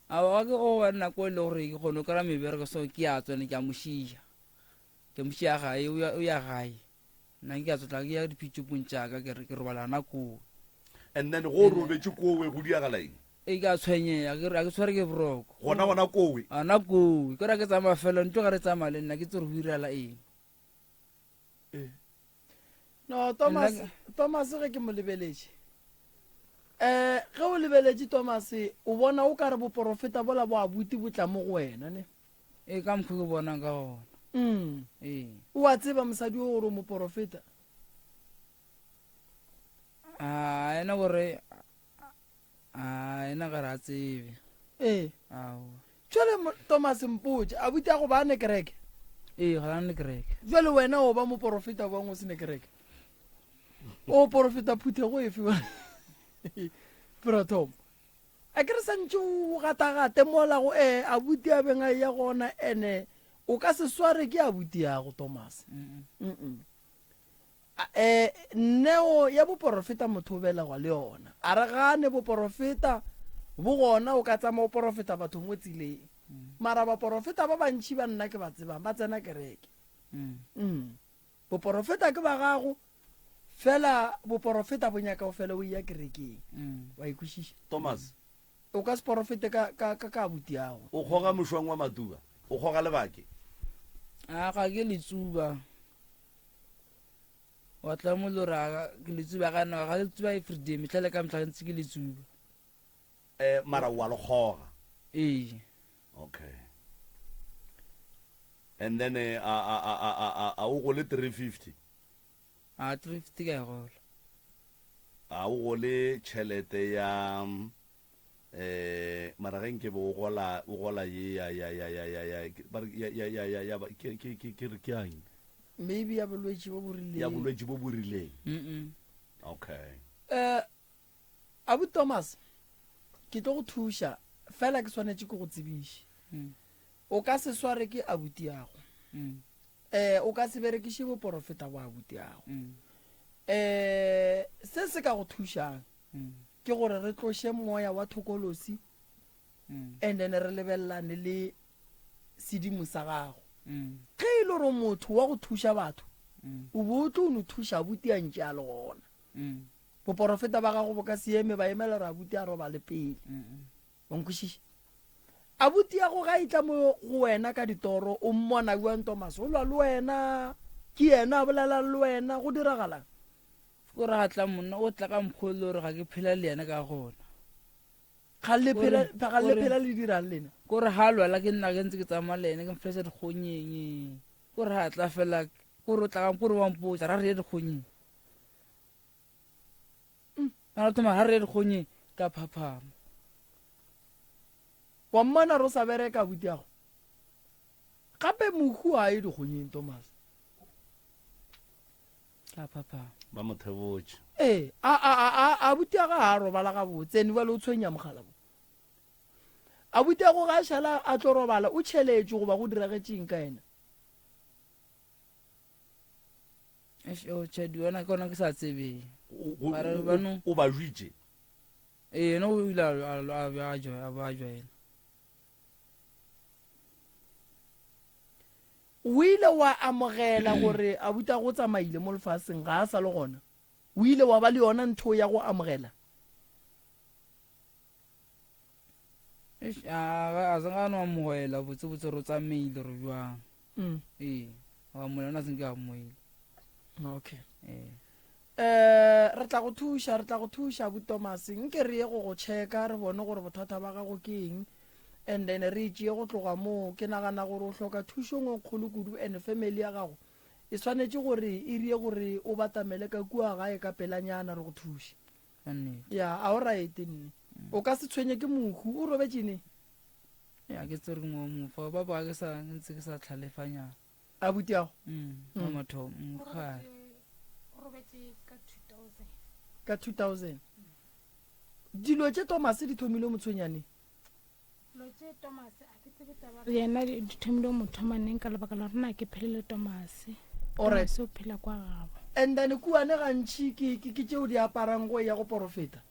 a ke go wa nako e le gore ke kgone o kry-a mebereko so ke a tswane ke a mošiša gae o ya gae nna ke a tsotla ke ya dipitšopong tšaka ke robalana koo and then go robetse kowe go diagalaeng e ka tshwenyega a ke tshware ke boroko gona kowe ana kowe ke ra ke tsamaya fela nto ga re tsamaya le nna ke tse re go irela eng no Thomas ge ke mo lebeletše ge o lebeletše Thomas o bona o ka re boporofeta bola bo abuti bo tla mo go wena ne ka mokgwa ke bonang ka gona o a tseba mosadi o gore o moporofeta ena gore ena ga re a tsebe jale Thomas mpotse abuti a go ba ne kereke ga ne kereke jale wena o ba moporofeta bang o se ne kereke o porofeta phuthe go efe Tom a ke re santse o gatagate mola go abuti a beng a ya gona ene o ka se sware ke abuti ya go Thomas neo ya boporofeta motho o belegwa le yona a re gane boporofeta bo gona o ka tsamaya o porofeta batho mo tsileng mara baporofeta ba bantši ba nna ke ba tsebang ba tsena kereke boporofeta ke ba gago fela boporofeta bo nyaka o fela o iya kerekeng wa ikwešiša Thomas o ka se porofete ka abuti yago o kgoga mošwang wa matuba o kgoga lebake ga ke letsuba wa tla mo le gore ke letsuba ga ga letsuba e freedom tlhele ka motlha ntse ke letsuba mara wa le kgoga okay and then a o go le 350 350 ka gola a o go le tšhelete ya mara ge nke bo o gola ye ke ang maybe ya bolwetši bo borileng okay abu Thomas ke tlo go thuša fela ke swanetše ke go tsebiše o ka se sware ke abuti yago o ka se berekiše boporofeta bo abuti yago se ka go thušang ke gore re tloše moya wa thokolosi and then re lebelelane le sedimo sa gago ge e le gore motho wa go thuša batho o bo o tlo o no thuša abuti a ntše a le gona boporofeta ba gago bo ka se eme ba emela gore abuti a roba le pele onkwešiše abuti ya go ga itla mo go wena ka ditoro o mmona buang Thomas o lwa le wena ke yena a bolela le wena go diragalang gore ga tla monna o tla ka mokgwa le gore ga ke phela le yena ka gona ga le phela le dirang lena kore ga lwala ke nna ke ntse ke tsamaya le ene ke mfelesa dikgonyeng kore ga tla fela kore o tla kore wa mpotsa ra re ye dikgonyeng ana thoma ha re ye dikgonyeng ka phaphama wa mmona ro sa bereka abuti yago gape mohu a ye dikgonyeng Thomas ka phaphama ba mothebotse abuti ya ga a robala ga botsene ba le o tshwenya mogala bo abuti ya go ga šala a tlo robala o tšheletše goba go diragetšeng ka ena tšhedi wena ke ona ke sa tsebeng o ba jwitše ene o ile a ba joina o ile wa amogela gore abuti a go tsamaile mo lefaseng ga a sa le gona o ile wa ba le yona ntho ya go amogela a sanga no amoela botsebotse ro tsamaile ro jwang wa molana seng ke amoile okay re tla go thuša abu Thomas nke re ye go go checka re bone gore bothata ba gago ke eng and then re tšee go tloga moo ke nagana gore o hloka thušo ngwe kgolo kudu and family ya gago e swanetše gore e rie gore o batamele ka kua gae ka pelanyana re go thuše ya a o raete nne o ka se tshwenye ke mohu o robetšene ya ke tsere ngwe mofa ba ba ke sa ntse ke sa tlhalefanyana abuti yago mathomo mokgale ka 2000 dilo tše Thomas di thomile motshwenyaneng yena di thomile mothomaneng ka lebaka la rena ke phelele Thomas o phela kwa gabo and then kuane gantši ke tšeo di aparang go ya go porofeta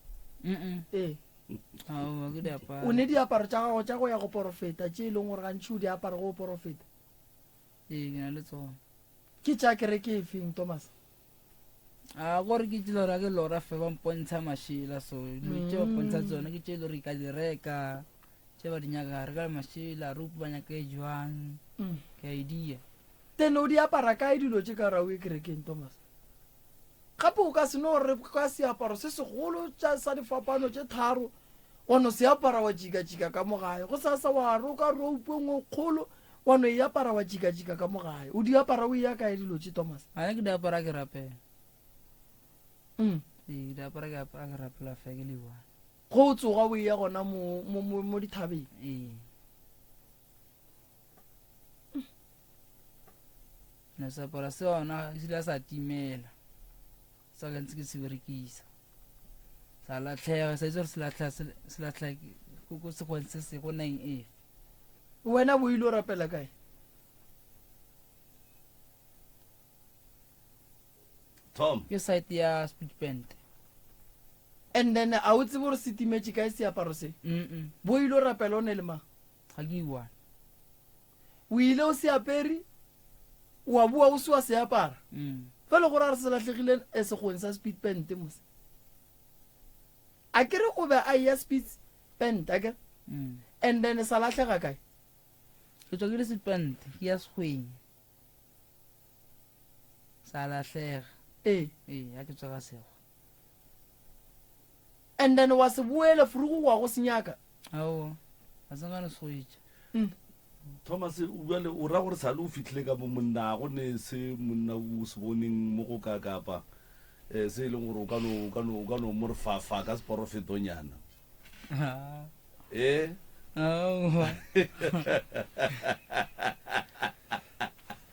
o ne diaparo tša gago tša go ya go porofeta tše e leng gore gantši o di apara go porofeta ke na le tsona ke tša kereke e feng Thomas gore ke tse lora ke lora fe ba mpontsha mašela so tše ba mpontsha tsona ke tše le gore ka di reka tše ba di nyaka re ka mašela rupu ba nyaka e jwang ke idea then o di apara kae dilo tse ka ra o e kerekeng Thomas gape o ka seno re ka seaparo se segolo sa difapano tse tharo wa no se apara wa jika ka mogae go sa wa re o ka rope ngwe kgolo wa no e apara wa jika ka mogae o di apara o ya kae dilo tse Thomas a ke di apara ke rapela di apara ke rapela fa ke liwa go tsoga o ya gona mo dithabeng na seapara se ona se la sa timela sa ka ntse ke se berekisa sa latlhega sa itse gore se latlhega ko sekgweng se go nang wena bo ile o rapela kae Tom ke site ya speed band and then a o tsebe gore se timetse kae seaparo se bo ile o rapela o ne le mang ga ke iwana o ile o se apere wa bua o se wa se apara fela gore a re se latlhegile segong sa speed band mose a kere o be a ya speed band a kere and then sa latlhega kae ke tswa ke le speed band ke ya segweng sa latlhega ya ke tswa ka sego and then wa se boele furugo wa go senyaka ao a sengane switch Thomas o ra gore sa le o fitlhile ka mo monna go ne se monna o se boneng mo go ka kapa se e leng gore o ka no mo re fafa ka seporofetonyana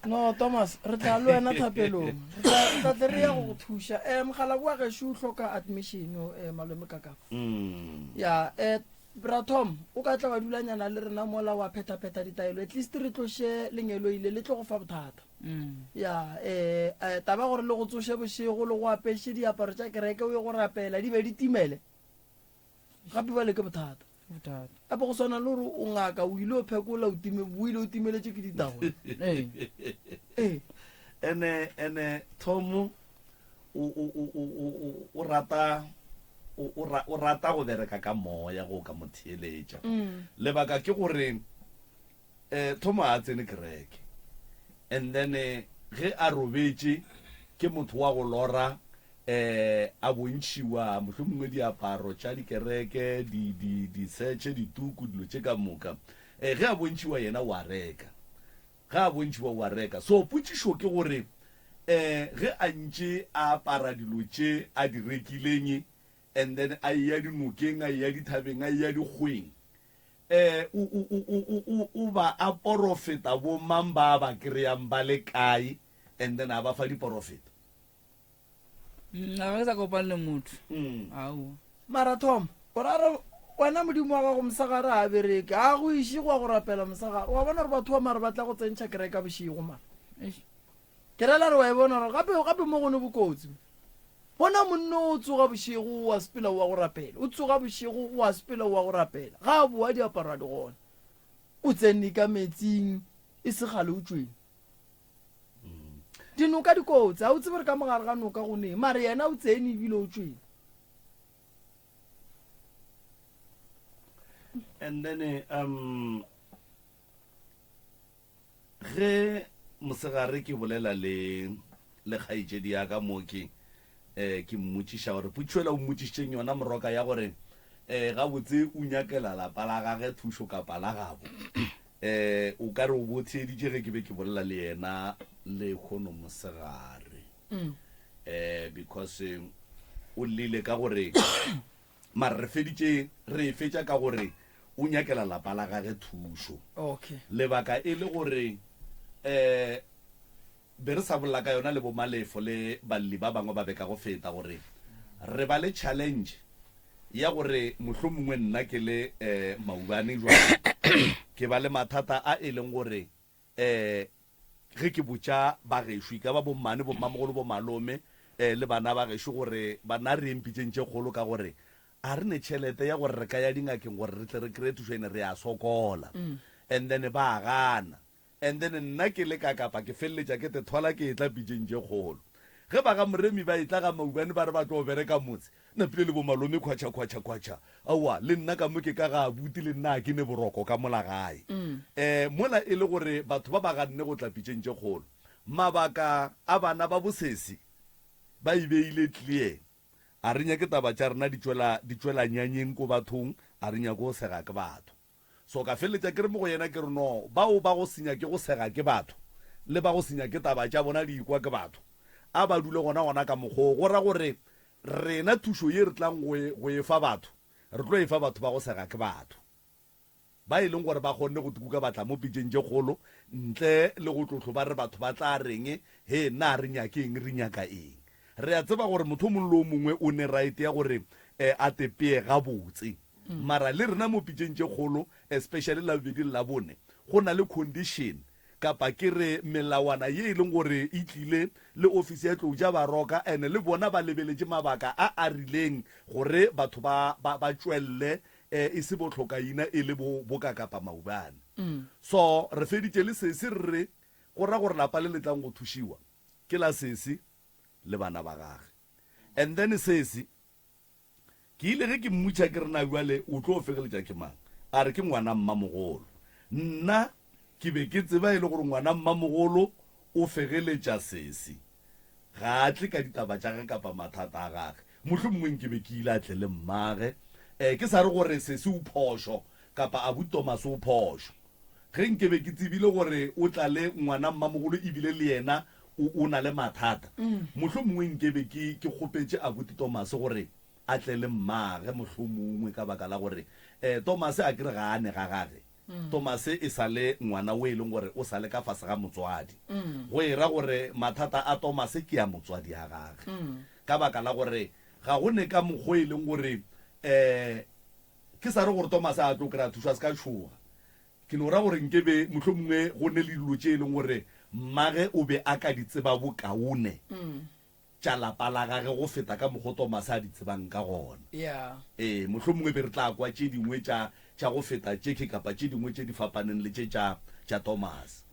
no Thomas re tla le wena thapelong re tla tle re ya go thuša mogala boa gešo o tlhoka admission malome ka kafa ya bra Tom o ka tla wa dulanyana le rena mola wa pheta ditaelo at least re tloše lenyelo ile le tlo go fa bothata ya taba gore le go tsoše bošego le go apešhe diaparo tša kereke o ye go rapela di be di timele gape ba le ke bothata gape go swana le gore o ngaka o ile o phekola o ile o timeletse ke ditago ene Tom o rata go bereka ka moya go ka motheeletša lebaka ke gore Tom a tsene kereke and then ge a robetse ke motho wa go lora a bontšhiwa mohlomongwe diaparo tša dikereke di-searche dituku dilo tše ka moka ge a bontšhiwa yena wa reka ge a bontšhiwa wa reka so potšišo ke gore ge a ntše a apara dilo tše a di rekileng and then a ya dinokeng a ya dithabeng a ya dikgweng o ba a porofeta bo mang ba ba kry-ang ba le kae and then a ba fa diporofeta a ge sa kopane le motho ao mara Tom orare wena modimo wa gago mosagare a bereke a go iše go a go rapela mosagare wa bona gore batho ba mare ba tla go tsentšha kereka bošego mara ke rela re wa e bona gore gape mo gone bokotsi bona monno o tsoga bošego wa sepela wa go rapela o tsoga bošego wa sepela wa go rapela ga a boa diaparo di gona o tsenne ka metsing e se gale o tsweng dinoka dikotsi a o tsebe re ka mogare ga noka gone mare yena o tsene ebile o tsweng and then ge mosegare ke bolela le kgaitšedi ya ka mo ke mmotšiša gore potšwela o mmotšišitšeng yona moroka ya gore gabotse o nyakela lapa la gage thušo kapa la gabo o ka re o botheeditše ge ke be ke bolela le yena le kgono mosegare because o lile ka gore mare re fetša ka gore o nyakela lapa la gage thušo lebaka e le gore be re sa bolla ka yona le bomalefo le balli ba bangwe ba beka go feta gore re ba le challenge ya gore mohlomongwe nna ke le maubane jwa ke ba le mathata a e leng gore ge ke botša ba gešo ka ba bommane bommamogolo bo malome le bana ba gešo gore bana re empitsentše kgolo ka gore a re ne tšhelete ya gore re ka ya dingakeng gore re tle re kry-e thušo ene re a sokola and then ba gana and then nna ke le ka kapa ke feleletša ke te thola ke e tla pitšentše kgolo ge ba ga moremi ba e tla ga maubane ba re ba tlo bereka motse napile le bo malome khwatšha aowa le nna ka mo ke ka ga buti le nna ke ne boroko ka mola gae mola e le gore batho ba ba ganne go tla pitšentše kgolo mabaka a bana ba bosesi ba ibeile clear a re nya ke taba tša rena di tšwela nyanyeng ko bathong a re nya go sega ke batho so ka feletša ke re mo go yena ke re no bao ba go senya ke go sega ke batho le ba go senya ke taba tša bona di ikwa ke batho a ba dule gona ka mokgwa go ra gore rena thušo ye re tlang go e fa batho re tlo e fa batho ba go sega ke batho ba e leng gore ba kgonne go tukuka batla mo pitšeng tše kgolo ntle le go tlotlo ba re batho ba tla reng he na re nyakeng re nyaka eng re a tseba gore motho mongwe le o mongwe o ne right ya gore a tepee gabotse mara le rena mo pitšeng tše kgolo especially labedi la bone go na le condition kapa ke re melawana ye e leng gore e tlile le ofisi ya tlo ja baroka ene le bona ba lebeletše mabaka a rileng gore batho ba tšwelle e se botlhokaina e le boka kapa maubane so re feditše le sese re go ra gore lapa le letlang go thušiwa ke la sese le bana ba gage and then sese ke ile ge ke mmutša ke re na bjale o tlo o fegeletša ke mang a re ke ngwana mmamogolo nna ke be ke tseba e le gore ngwana mmamogolo o fegeletša sese ga a tle ka ditaba tša ge kapa mathata a gage mohlomongweng ke be ke ile a tle le mmage ke sa re gore sese o phošo kapa abu Thomas o phošo ge nke be ke tsebile gore o tla le ngwana mmamogolo ebile le yena o na le mathata mohlomongweng ke be ke kgopetše abu Thomas gore a tle le mmage mohlomongwe ka baka la gore Thomas a kere ga ane ga gage Thomas e sa le ngwana o e leng gore o sa le ka fase ga motswadi go ira gore mathata a Thomas ke ya motswadi ya gage ka baka la gore ga go ne ka mokgwa e leng gore ke sa re gore Thomas a tlo kry-a thuso a se ka tšhoga ke no ra gore nkebe mohlomongwe go ne le dilo tše e leng gore mmage o be a ka di tseba bokaone tša lapa la gage go feta ka mokgwa Thomas a di tsebang ka gona mohlomongwe be re tla kwa tše dingwe tša go feta tšeke kapa tše dingwe tše di fapaneng le tše tša Thomas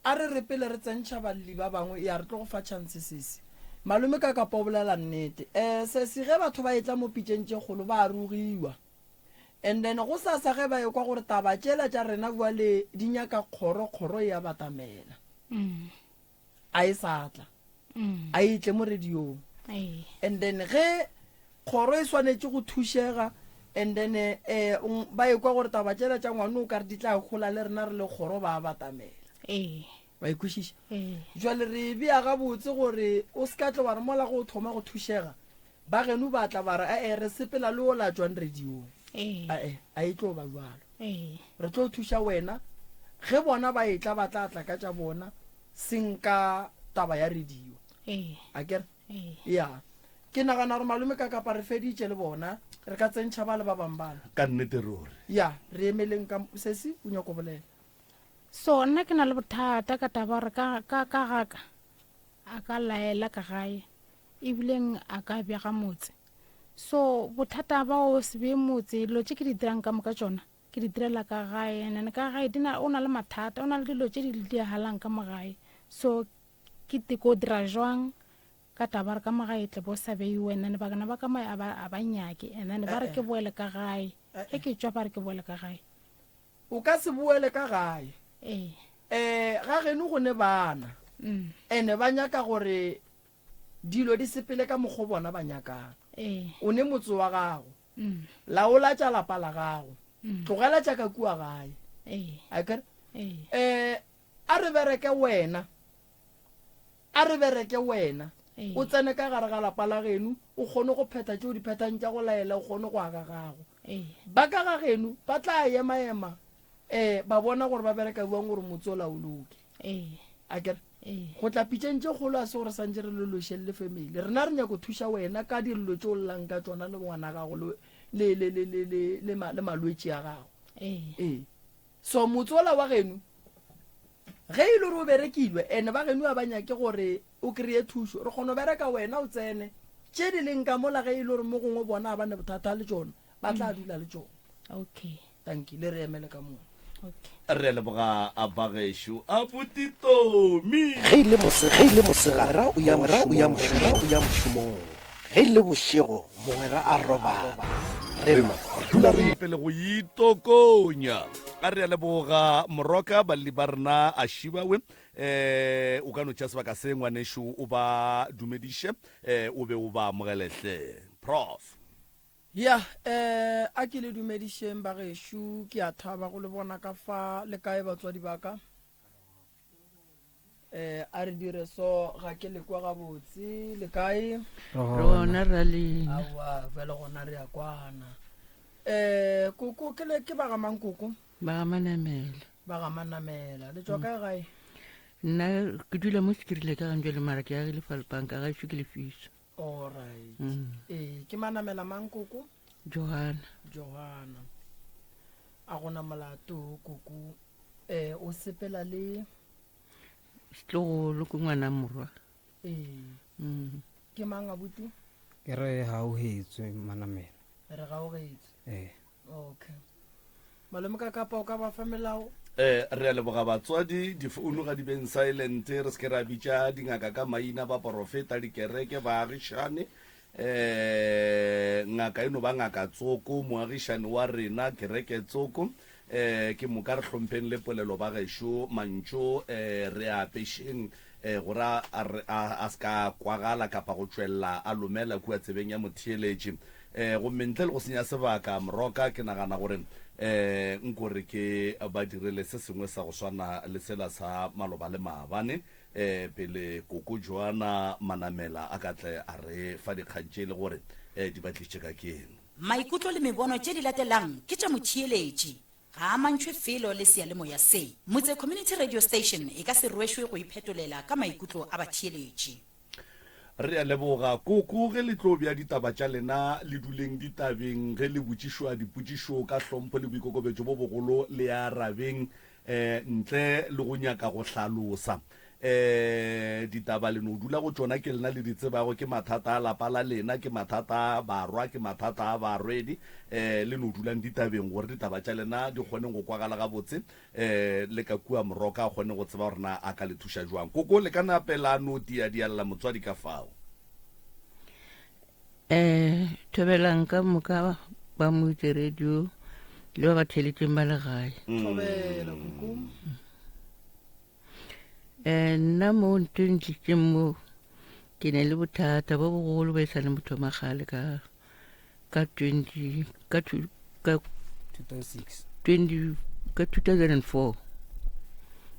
a re pele re tsentšha balli ba bangwe ya re tlo go fa chance sese malome ka kapa o bolela nnete sese ge batho ba etla mo pitšeng tše kgolo ba rugiwa and then go sa ge ba ekwa gore taba tšela tša rena bjale di nyaka kgoro ya batamela a e sa tla a itle mo radiong and then ge kgoro e swanetše go thušega and then ba ekwa gore taba tšela tša ngwane o ka re di tla kgola le rena re le kgoro ba batamela ba ikwešiša jwale re bea gabotse gore o se ka tle wa re mola go thoma go thušega ba geno ba tla ba re re sepela le o la tswang radiong a e tlo ba jalo re tlo thuša wena ge bona ba etla ba tla tla ka tša bona senka taba ya radio a kere ya ke nagana gore malome ka kapa re feditše le bona re ka tsentšha ba le ba bang bana ka nnete ruri ya re emeleng ka sesi o nyako bolela so nna ke na le bothata ka taba gore ka gaka a ka laela ka gae ebileng a ka bega motse so bothata ba o se be motse dilo tše ke di dirang ka moka tšona ke di direla ka gae nane ka gae o na le mathata o na le dilo tše di halang ka mogae so ke teko dira jwang ka taba re ka mogae tle bo sa beiwe nane bagana ba ka mae a ba nyake nane ba re ke boele ka gae ge ke tšwa ba re ke boele ka gae o ka se boele ka gae ga geno go ne bana ene ba nyaka gore dilo di sepele ka mokgwa bona ba nyakang o ne motse wa gago laola tša lapa la gago tlogela tša ka kua gae akere a re bereke wena o tsene ka gare ga lapa la geno o kgone go pheta tšeo di phetang tša go laela o kgone go aga gago ba ka ga geno ba tla ema ba bona gore ba bereka buang gore motse o laoloke akere go tla pitšeng tše kgolo a se gore santse re lološelele family rena re nyako thuša wena ka dilelo tše o llang ka tsona le ngwana gago le malwetši a gago so motse ola wa geno ge e le gore o berekilwe ene ba geno a ba nyake gore o kry-e thušo re kgone o bereka wena o tsene tše di leng ka mola ge e le gore mo gongwe bona a bane bothata le tšona ba tla dula le tšona tanki le re emele ka mona re leboga a bagešo a botitomi ge ile mosegara o ya mošomong ge ile bošego mogwera a robala dula re pele go itokonya a re a leboga moroka balli ba rena a šibawe o ka no tša sebaka se ngwanešo o ba dumediše o be o ba amogelehle prof ya a ke le dumedišeng ba gešo ke a thaba go le bona ka fa le kae batswadi ba ka a re dire so ga ke le kwa gabotse le kae rona ra le awa fela gona re ya kwana koko ke ba gamang koko ba ga manamela ba ga manamela le tswa kae gae nna ke dula mo sekirile ka gantse le mara ke ya le falpanka ga šo ke le fiso alright ke manamela mang koko Johana a gona molato koko o sepela le setlogolo ke ngwana morwa ke mang abuti ke re ga o hetswe manamela re ga o getse okay malome ka kapa o ka ba fa melao re a leboga batswadi difounu ga di beng silent re se ke ra bitša dingaka ka maina ba porofeta dikereke baagišane ngaka eno ba ngaka tsoko moagišane wa rena kereke tsoko ke moka re hlompheng le polelo ba gešo mantšo re apešeng gore a ska kwagala kapa go tšwelela a lomela kua tsebeng ya motheeletše gomme ntle le go senya sebaka moroka ke nagana gore nkore ke ba direle se sengwe sa go swana le sela sa maloba le maabane pele koko Joana Manamela a katle a re fa dikgantše le gore di batliše ka keng maikutlo le mebono tše di latelang ke tša motheeletši ga a mantšhwe felo le sealemoya se motse community radio station e ka se rwešwe go iphetolela ka maikutlo a batheeletši re a leboga koko ge le tlo bja ditaba tša lena le duleng ditabeng ge le botšišwa dipotšišo ka hlompho le boikokobetšo bo bogolo le ya rabeng ntle le go nyaka go hlalosa ditaba le no dula go tšona ke lena le ditsebago ke mathata a lapa la lena ke mathata a barwa ke mathata a barwedi le no dulang ditabeng gore ditaba tša lena di kgone go kwagala gabotse le ka kua moroka a kgone go tseba gorena a ka le thuša jwang koko le ka napela no dialela motswadi ka fao thobelang ka moka ba moitse radio le ba ba theletšeng ba legae thobela koko nna mo nteng tlitseng mo ke ne le bothata bo bogolo ba e sa le motho magale ka 2004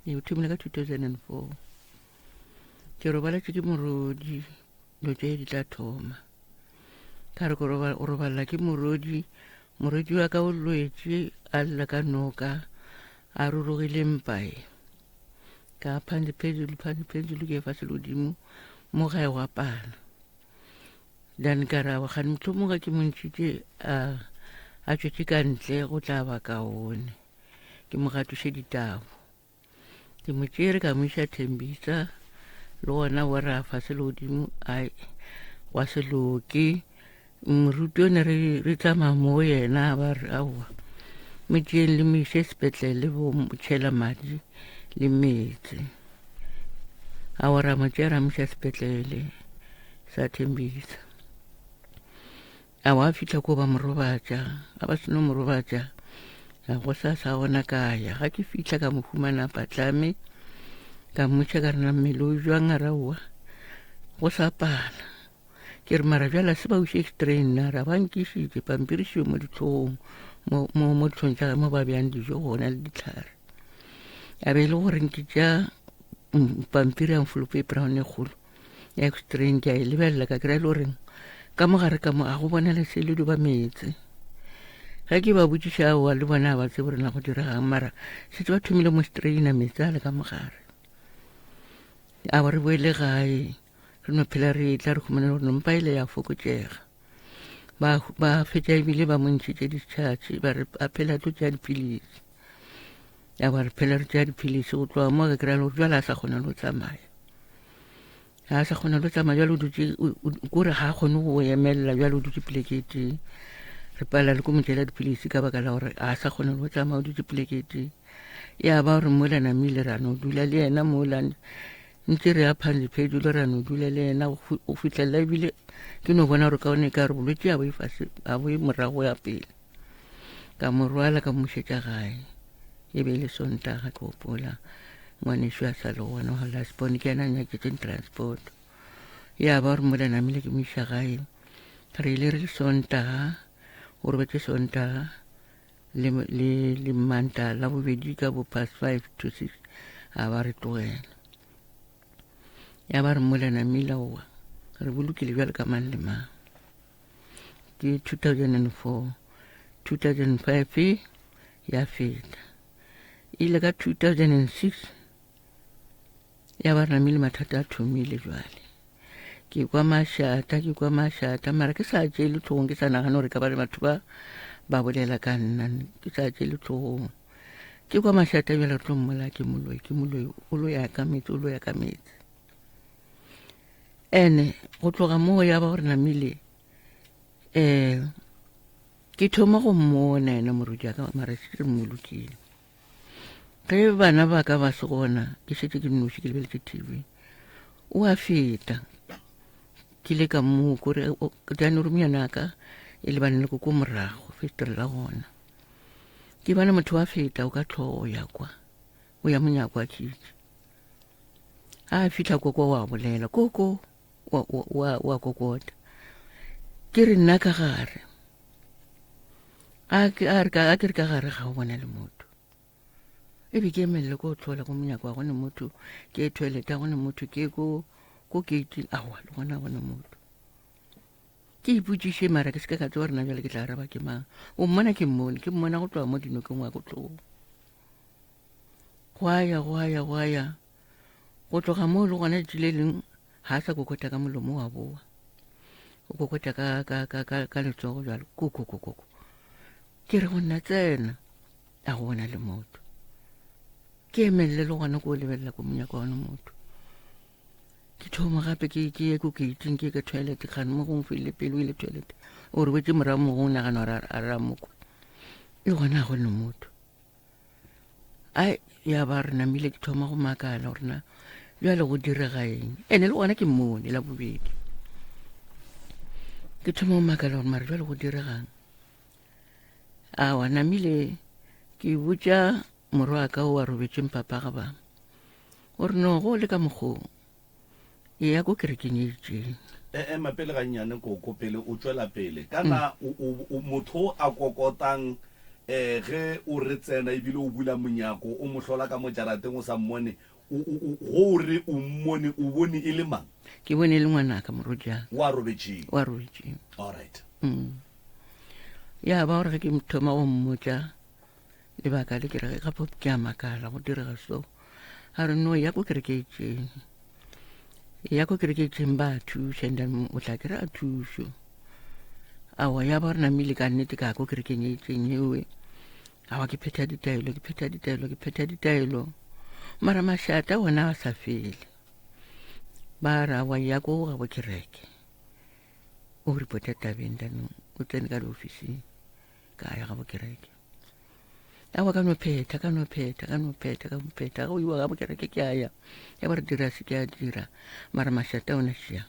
e thomile ka 2004 ke robaletše ke morodi lo tše di tla thoma ka re o robalela ke morodi wa ka o lwetše a lla ka noka a rurugile mpae ka phantse ke fa selodimo mo gae wa pala then ka ra ga motlhomoga ke montšhitše a tšwetše ka ntle go tla ba kaone ke mo gatuše ditabo ke mo tšere ka mo iša Thembisa le gona wa re a fa selodimo ai wa seloke moruti o ne re tsamaya mo yena ba re aowa mo tšeeng le mo iše sepetlele bo tšhela madi le metse a wa ra mo tšea ra moša sepetlele sa Thembisa a wa fitlha ko ba morobatša a ba seno morobatša a go sa bona kaya ga ke fitlha ka mo fumana patlame ka mmotša ka rena mmele o jwang a raowa go sa pala ke re mara bjala se ba uše extraina ra ba nkišitše pampirišio mo ditlhogong mo ditlhong tša mo ba bjang dijo gona le ditlhare a be le gore ke tša pampiri a mfolopo e brown e kgolo ya extrain ke a e lebelela ka kry-a le goreng ka mogare ka mo a go bona lesele di ba metse ga ke ba botšiša aowa le bona a ba tsebo rena go diregang mara setse ba thomile mo straina metse a le ka mogare a ba re boele gae re no phela re tla re khumana gore nompa ile ya fokotšega ba fetša ebile ba montšhitše discharge ba re a phela tlo tša dipilisi ya ba re phela re tša dipilisi go tloa mo ka kry-a le gore jwale a sa kgona le go tsamaya ga a sa kgona le go tsamaya jwale o dutse kore ga a kgone go emelela jwale o dutse plekete re pala le ko motšela dipilisi ka baka la gore a sa kgone le go tsamaya o dutse plekete ya ba gore mola namile rano o dula le yena mola ntse re a phandiphedu le ra no dula le ena o fitlhelela ebile ke no bona gore ka one ka re bolwetse a bo e morago ya pele ka mo rwala ka mošetša gae e be le Sontaga ke gopola ngwaneso a sa le gona wa lasbone ke ena nyaketseng transport ya ba gore mola namile ke moiša gae re ile re Sontaga o robetse Sontaga le Manta la bobedi ka bo past 5 to 6 a ba re tlogela ya ba re mola namile oa re bolokile bjale ka mang le mang ke 2004 2005 ya feta ile ka 2006 ya ba namile mathata a thomile jwale ke kwa mašata mara ke sa tšele tlhogong ke sa nagana gore ka ba le batho ba bolela ka nna ke sa tšele tlhogong ke kwa mašata bjale re tlo mmola ke moloi o lo ya ka metse ene go tloga moo ya ba gore namile ke thoma go mmona ena moruti aka mara se re mmolokile ge bana ba ka ba se gona ke šetse ke nnoši ke lebeletse TV o a feta ke le ka moo kore jane romianaka e le bane le ko morago festere la gona ke bana motho wa feta o ka tlhogo o ya monyako a tšitši a fitlha koko wa bolela koko wa kokota ke re nna ka gare a ke re ka gare ga o bona le motho e be ke emelele ko tlhola ko monyako wa gone motho ke toilet a gone motho ke ko gate awa le gona gone motho ke ipotšiše mara ke se ka tse gore na bjale ke tla araba ke mang o mmona ke mmona go tloga mo dinokeng wa ko tlogo go aya go tloga mo le gona tšile leng ga a sa kokota ka molomo wa boa o kokota ka letsogo jalo koko ke re go nna tsena a go bona le motho ke emelele le gona ko o lebelela ko monyako wa gone motho ke thoma gape ke ye ko gating ke ka toilet gane mo gongwe feile pele o ile toilet o re wetse morago mo gongwe nagana gore a ramokwa le gona a gone motho ai ya ba re namile ke thoma go makala gore na bjale go direga eng ene le gona ke mmone la bobedi ke thoma go makala gore mare bjale go diregang awa namile ke botša morwa ka o a robetseng papa ga ba gore no go le ka mokgong e ya ko kerekeng e itseng ema pele ga nnyane koko pele o tswela pele kana motho a kokotang ge o re tsena ebile o bula monyako o mo hlola ka mo jarateng o sa mmone go re o mmone o bone e le mang ke bone e le ngwanaka morojang wa robetseng all right ya ba gore ge ke thoma go mmotša lebaka le ke re gape ke a makala go direga so a re no ya ko kerekeng ba thuša and then o tla kry-a thušo awa ya ba gore namile ka nnete ka ko kerekeng e itseng ewe awa ke pheta ditaelo mara mašata ona a sa fele ba ra wa ya ko ga bo kereke o repota tabeng danong o tsene ka diofising ka ya ga bo kereke awa ka no pheta ga o iwa ga bo kereke ke aya ya ba re dira se ke a dira mara mašata ona šia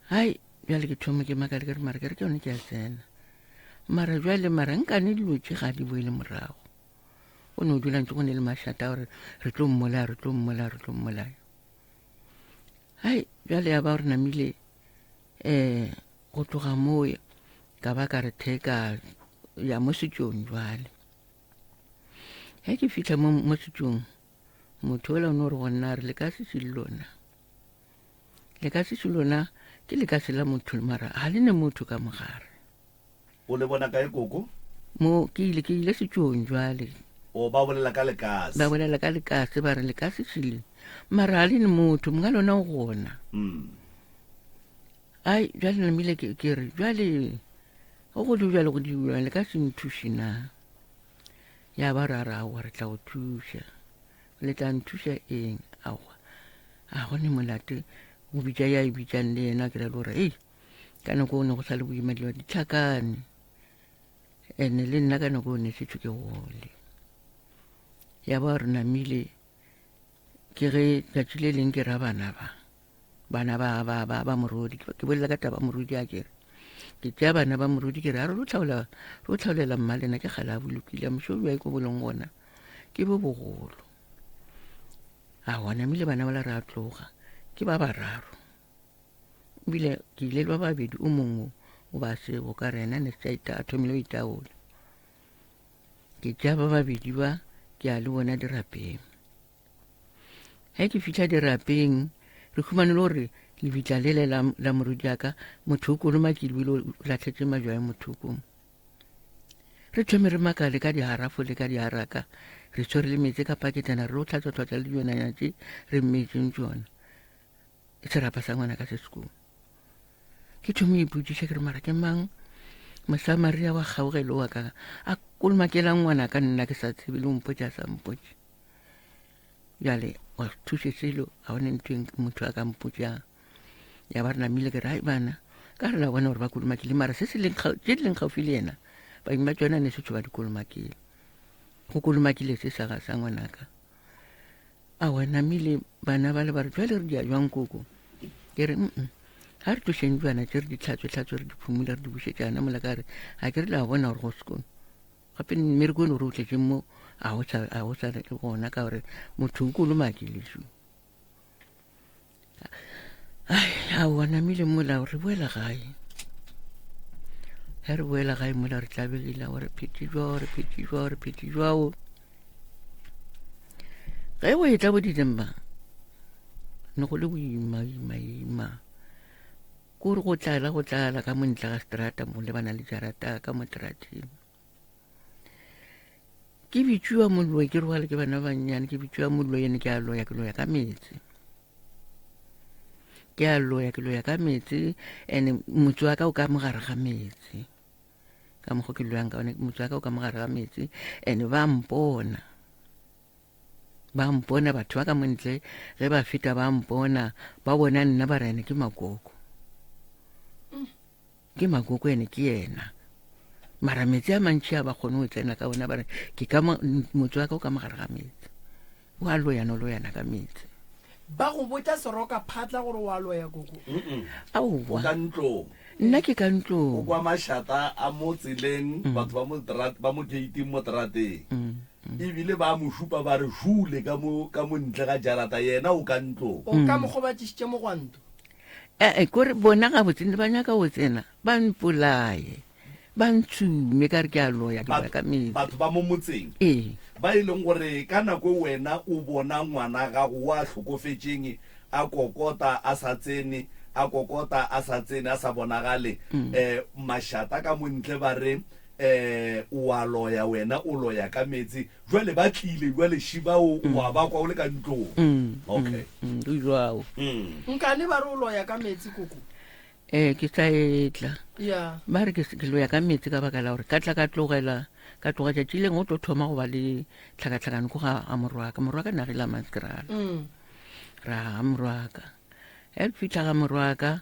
hai bjale ke thoma ke makale ke re mara ke yone ke a tsena mara bjale mara nkane dilotše ga di boele morago o ne o dula ntse go ne le mašata gore re tlo mmolaya hai bjale ya ba gore namile go tloga moo ka ba ka re theka ya mo setšong jwale ge ke fitlha mo setšong motho ola o ne gore gonna re le ka se lona ke le ka se la motho mara ga le ne motho ka mogare o le bona kae koko mo ke ile setšong jwale o ba bolela ka lekase ba re lekase sele mara ga le ne motho monga lona o gona ai jwale namile ke re jwale go go jwale go diulwa le ka se nthuši na ya ba ra wa re tla go thuša le tla nthuša eng awa a gone molate go bitša ya e bitšang le yena ke ra le gore ei ka nako o ne go sa le boima dilo ditlhakane ene le nna ka nako o ne setho ke gole ya ba re namile ke ge tšatši le leng ke ra bana ba morodi ke bolela ka taba morodi a kere ke tšea bana ba morodi ke re a re ro tlhaolela mmalena ke kgale a bolokile mošobi wa iko boleng gona ke bo bogolo a gona mile bana ba la re a tloga ke ba bararo ebile ke ile ba babedi o mongwe o ba sego ka rena ne se a thomile o itaola ke tšea ba babedi ba ke a le bona dirapeng ge ke fitlha dirapeng re khumane le gore lebitla lele la morodi aka motho o kolomakile bile o latlhetse majwae mothokong re thome re makale ka diharafo le ka diharaka re tshwere le metsi ka paketana re o tlhatswa le dionanya tse re mmetseng tsona serapa sa ngwana ka se sekong ke thome iputsiša ke re mara ke mang mosamaria wa kgaogelo wa ka a kolomakelang ngwana ka nna ke sa tsebe le ompotse a sa mpotse jale wa thuse selo a one ntweng motho a ka mpotsang ya ba re namile ke re hai bana ka re la bona gore ba kolomakile mara se tse di leng gaufi le ena baeng ba tsona ne setho ba di kolomakile go kolomakile se sa ga sa ngwanaka a wa namile bana ba le ba re jwale re di a jwang koko ke re ga re tlošeng jwana tse re di tlhatswe re di phumule re di bušetšana mola ka re ga ke re le a bona gore go sekono gape mme re kone gore o tletseng mo a go sa gona ka gore motho o kolomakile su a wa namile mola re boela gae ge re boela gae mola re tlabegile gore phete jwao ge o e tla bo December ne go le boima kore go tlala ka montle ga strata mo le bana le jarata ka mo trateng ke bitšwa mollo ke rwale ke bana bannyane ke bitšwa mollo ene ke a loya ka metsi ene motse wa ka o ka mogare ga metsi ka mokgo ke loyang ka one motse wa ka o ka mogare ga metsi ene ba mpona batho ba ka montle ge ba feta ba mpona ba bona nna ba rene ke makoko ene ke yena mara metsi a mantši a ba kgone go tsena ka bona bare ke ka motse wa ka o ka mogare ga metsi o a loyana ka metsi ba go botsa seroka phatla gore wa loya koko o ka ntlong nna ke ka ntlong o kwa mashata a mo tseleng batho ba mo gate mo trateng ebile ba mo shupa ba re jule ka mo ntle ga jarata yena o ka ntlong o ka mogo ba tšisitše mogwanto kore bona ga botsene ba nyaka go tsena ba mpolaye ba ntsume ka re ke a loya ke ba ka metsi batho ba mo motseng ba e leng gore ka nako wena o bona ngwana gago wa tlhokofetseng a kokota a sa tsene a sa bonagale mashata ka montle ba re o a loya wena o loya ka metsi jwale ba tlile jwale shiba o wa ba kwa o le ka ntlong okay jwao nkane ba re o loya ka metsi koko ke sa etla ba re ke loya ka metsi ka baka la gore ka tla ka tloga tšatši leng o tlo thoma go ba le tlhakatlhakane ko ga a morwaka nagile a maskrala ra ga morwaka ge re fitlha ga morwaka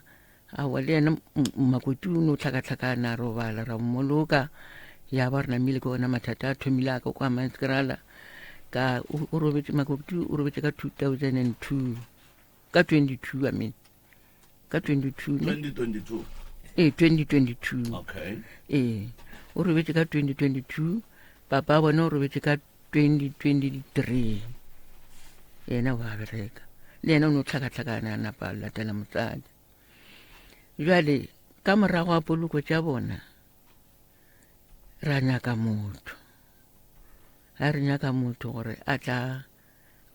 a wa le ena makoti o ne o tlhakatlhakana a robala ra mmoloka ya ba re namile ke ona mathata a thomile aka kwa maskrala ka makoti o robetse ka 2002 ka 22 I mean ka 2022 okay o robetse ka 2022 papa bona o robetse ka 2023 yena wa bereka le yena o ne o tlhakatlhakana a napa latela motsadi jwale ka morago a poloko tša bona ra nyaka motho gore a tla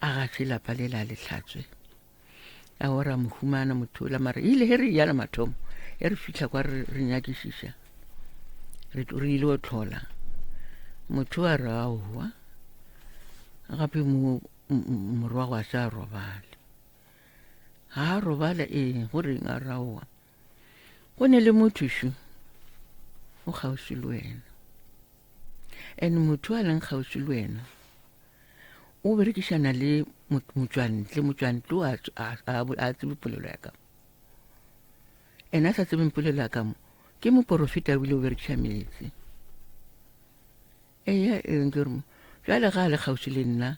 a gatse lapa le la lehlatswe a ora mohumana motho la mara ile he re ya la mathomo e re fitla kwa re nyakišiša re ile o tlhola motho a re aowa gape morwa go a sa robale ga a robala goreng a re aowa go ne le motho shu o kgauswi le wena and motho a leng kgauswi le wena o berekišana le motswantle a tsebe polelo ya kamo ene a sa tsebeng polelo ya kamo ke moporofita a bile o berekiša metsi eya enkere jale ga a le kgauswi le nna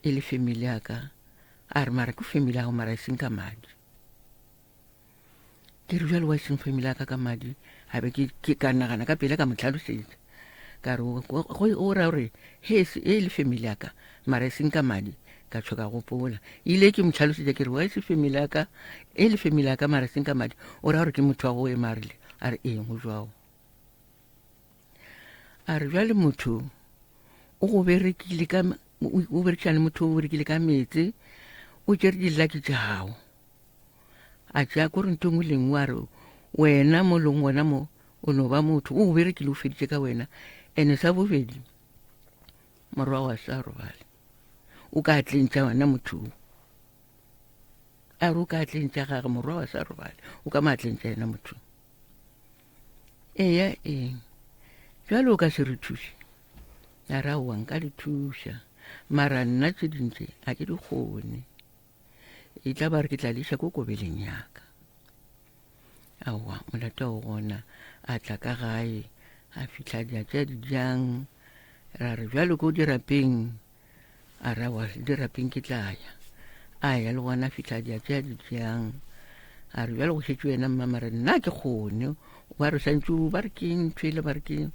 e le family ya ka a re mara ke family ya go mara e seng ka madi. Ke re jalo wa e seng family ya ka madi a be ke ka nagana ka pele ka mo tlhalosetsa ka re o ra gore he e le family ya ka mara e seng ka madi ka tshoka gopola ile ke mo tlhalosetsa ke re wa e se family ya ka e le family ya ka mara e seng ka madi o ra gore ke motho wa go e marile a re eng go jwao a re jwale motho o go berekile ka o berekisana le motho o berekile ka metse o tšere dilaki tša gago a tšea kore ntho ngwe lengwe a re wena mo leng wona mo o no ba motho o berekile o feditše ka wena ene sa bobedi morwa wa sa robale o ka tlentša wena motho a re o ka tlentša gage morwa wa sa robale o ka maatlentša yena motho eya eng jalo o ka se re thuše a ra oa nka le thuša mara nna tše dintše a ke di kgone e tla ba re ke tla leiša ko kobeleng yaka aowa molata o gona a tla ka gae a fitlha dia tša dijang ra re bjalo ko dirapeng a ra wa dirapeng ke tlaya a ya le gona a fitlha dia tša dijang a re bjalo go šetše wena mmamare nna ke kgone ba re santse ba re ke ntshwele ba re ke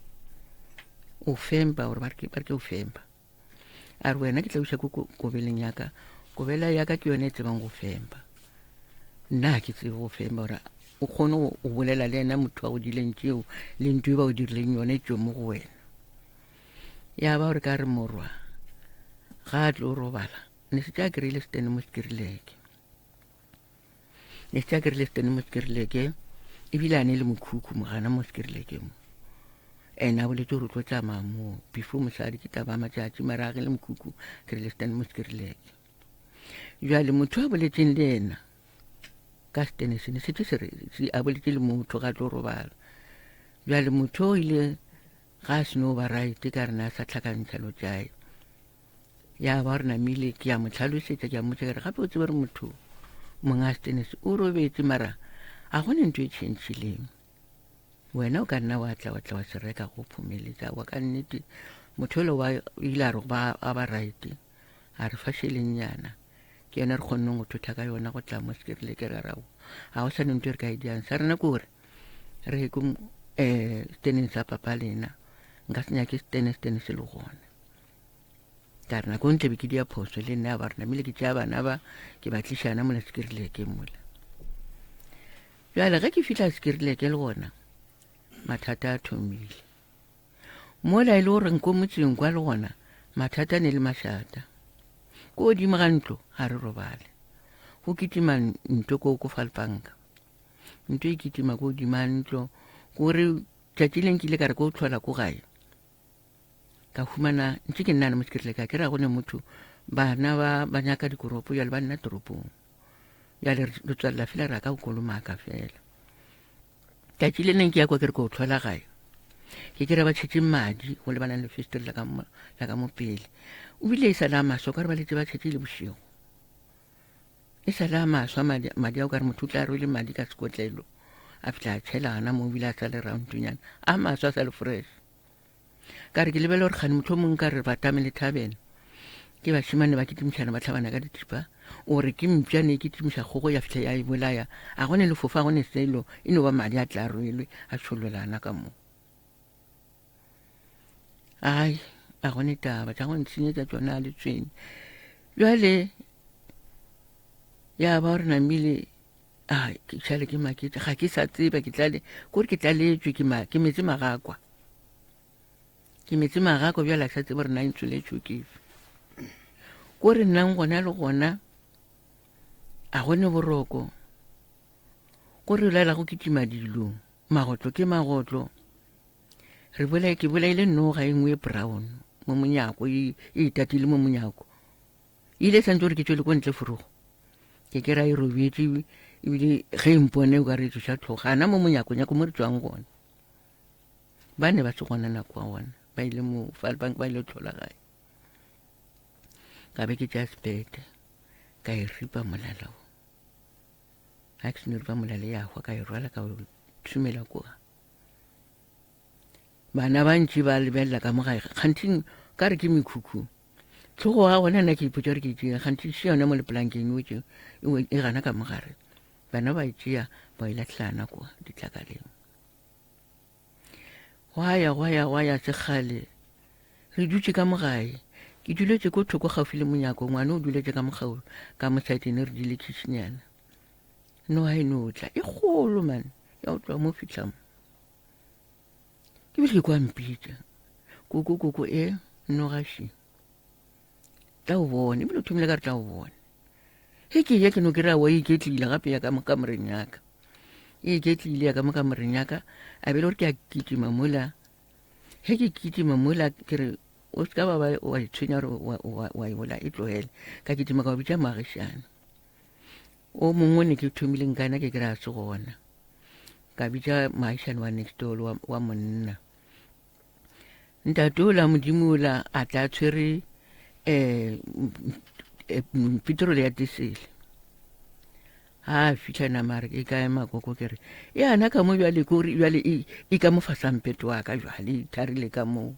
o fempa gore ba re ke o fempa a re wena ke tla uša ko kobeleng yaka kobela yaka ke yone e tsebang go fempa nna ke tsebe go fempa gore o kgone o bolela le ena motho wa go dileng tšeo le ntho e ba o dirileng yone tšeo mo go wena ya ba gore ka re morwa ga a tlo robala ne se tša kereile stene mo sekirileke ebile a ne le mokhukhu mogana mo sekirileke mo ene a boletse gore o tlo tsamaya moo before mosadi ke taba matšatši mara ge le mokhukhu kereile stene mo sekirileke jale motho a boletseng le ena ka stene sene setse a boletse le motho ga tlo robala jale motho o ile ga a seno ba right ka rena a sa tlhakantšhalo tšae ya ba re namile ke ya mo tlhalosetša ke ya motse kere gape o tsebe re motho monga stenese o robetse mara a gone ntho e tšhentšhileng wena o ka nna wa tla wa se reka go phumeletša wa ka nnete motho ole wa ile a re a ba right a re fašheleng yana ke yona re kgonneng go thotha ka yona go tla mo sekirile ke rarago ga go sa ne ntho e re ka e diang sa rena ke gore re ko steneng sa papa lena nka se nyake stene se le gona ka rena ko ntlebe ke dia phoso le nna ya ba rena mele ke tšea bana ba ke ba tlišana mola sekirileke mola jale ge ke fitlha sekirileke le gona mathata a thomile mola e le gore nko motseng kwa le gona mathata ne le mašata ko godimo ga ntlo ga re robale go kitima ntlo ko falpanka ntlo e kitima ko godimo ga ntlo kore tšatši leng ke ile ka re ko o tlhola ko gae ka humana ntse ke nnane mo sekirileka ke ra gone motho bana ba nyaka dikoropo jale ba nna toropong jale re tswalela fela ra ka o kolomaka fela tšatši le neng ke ya kwa ke re ko o tlhola gae ke kry ba tšhetše madi go lebanang le festori la ka mo pele o bile e sa le a maswa o ka re ba letse ba tšhetše le bošego e sa le a maswa madi ao ka re motho o tla rwele madi ka sekotlelo a fitlha a tšhela gana mo bile a sa le roundonyana a maswa a sa le fresh ka re ke lebele gore kgane motho o mongwe ka re batame le thabene ke bašimane ba kitimišana ba tlhabana ka dithipa ore ke mpšane e kitimiša kgogo ya fitlha ya e bolaya a gone lefofa a gone selo e no ba madi a tla rwelwe a tšhololana ka moo ai a gone taba tša go ntshenyetša tsona a le tswene jale ya ba gore namile ke šale ke makete ga ke sa tseba kore ke tlaletswe ke metse magakwa bjala sa tsebe gore na ntšholetšwe kefe kore nnang gona le gona a gone boroko kore o laela go kitima dilo magotlo ke magotlo ke bolaile noga e nngwe e brown mo monyako e itatile mo monyako ile santse gore ke tswele ko ntle forogo ke ra e robetse ebile ge empone o ka re tsoša tlhogana mo monyakonyako mo re tswang gona ba ne ba se gona nako a gona ba ile mo falbank ba ile tlhola gae ka be ke tša spete ka e ripa molala o ga ke seno ripa molala ya gwa ka e rwala ka thumela koa bana ba ntši ba lebelela ka mo gae kganting ka re ke mekhukhu tlogo ga gona nna ke ipotsa gore ke tšea gantši se yona mo lepolankeng e gana ka mogare bana ba tšea ba ilatlhana kwa ditlakaleng gwa ya sekgale re dutse ka mogae ke duletse ko thoko gaufi le monyako ngwana o duletse ka mogau ka mosaetene re dile kitšhinyana no ha eno tla e kgolo man ya o tloa mo fitlha mo ke bile ke kwa mpitsa koko nogaši tla o bone ebile o thomile ka re tla o bone he ke ya ke no ke ra wa iketlile gape ya ka mokamoreng yaka e iketlile ya ka mokamoreng yaka a bele gore ke a kitima mola he ke kitima mola ke re o ska ba wa itshwenya gore wa e bola e tlohele ka kitima ka bitša maagišane o mongwe ne ke thomileng kana ke kry-a se gona ka bitša maagišane wa next door wa monna ntate ola modimo ola a tla tshwere petrol ya diesel ha fitlhana mare ke ka ema koko ke re yana ka mo bjale e ka mo fasang peto wa ka jwale tharile ka mo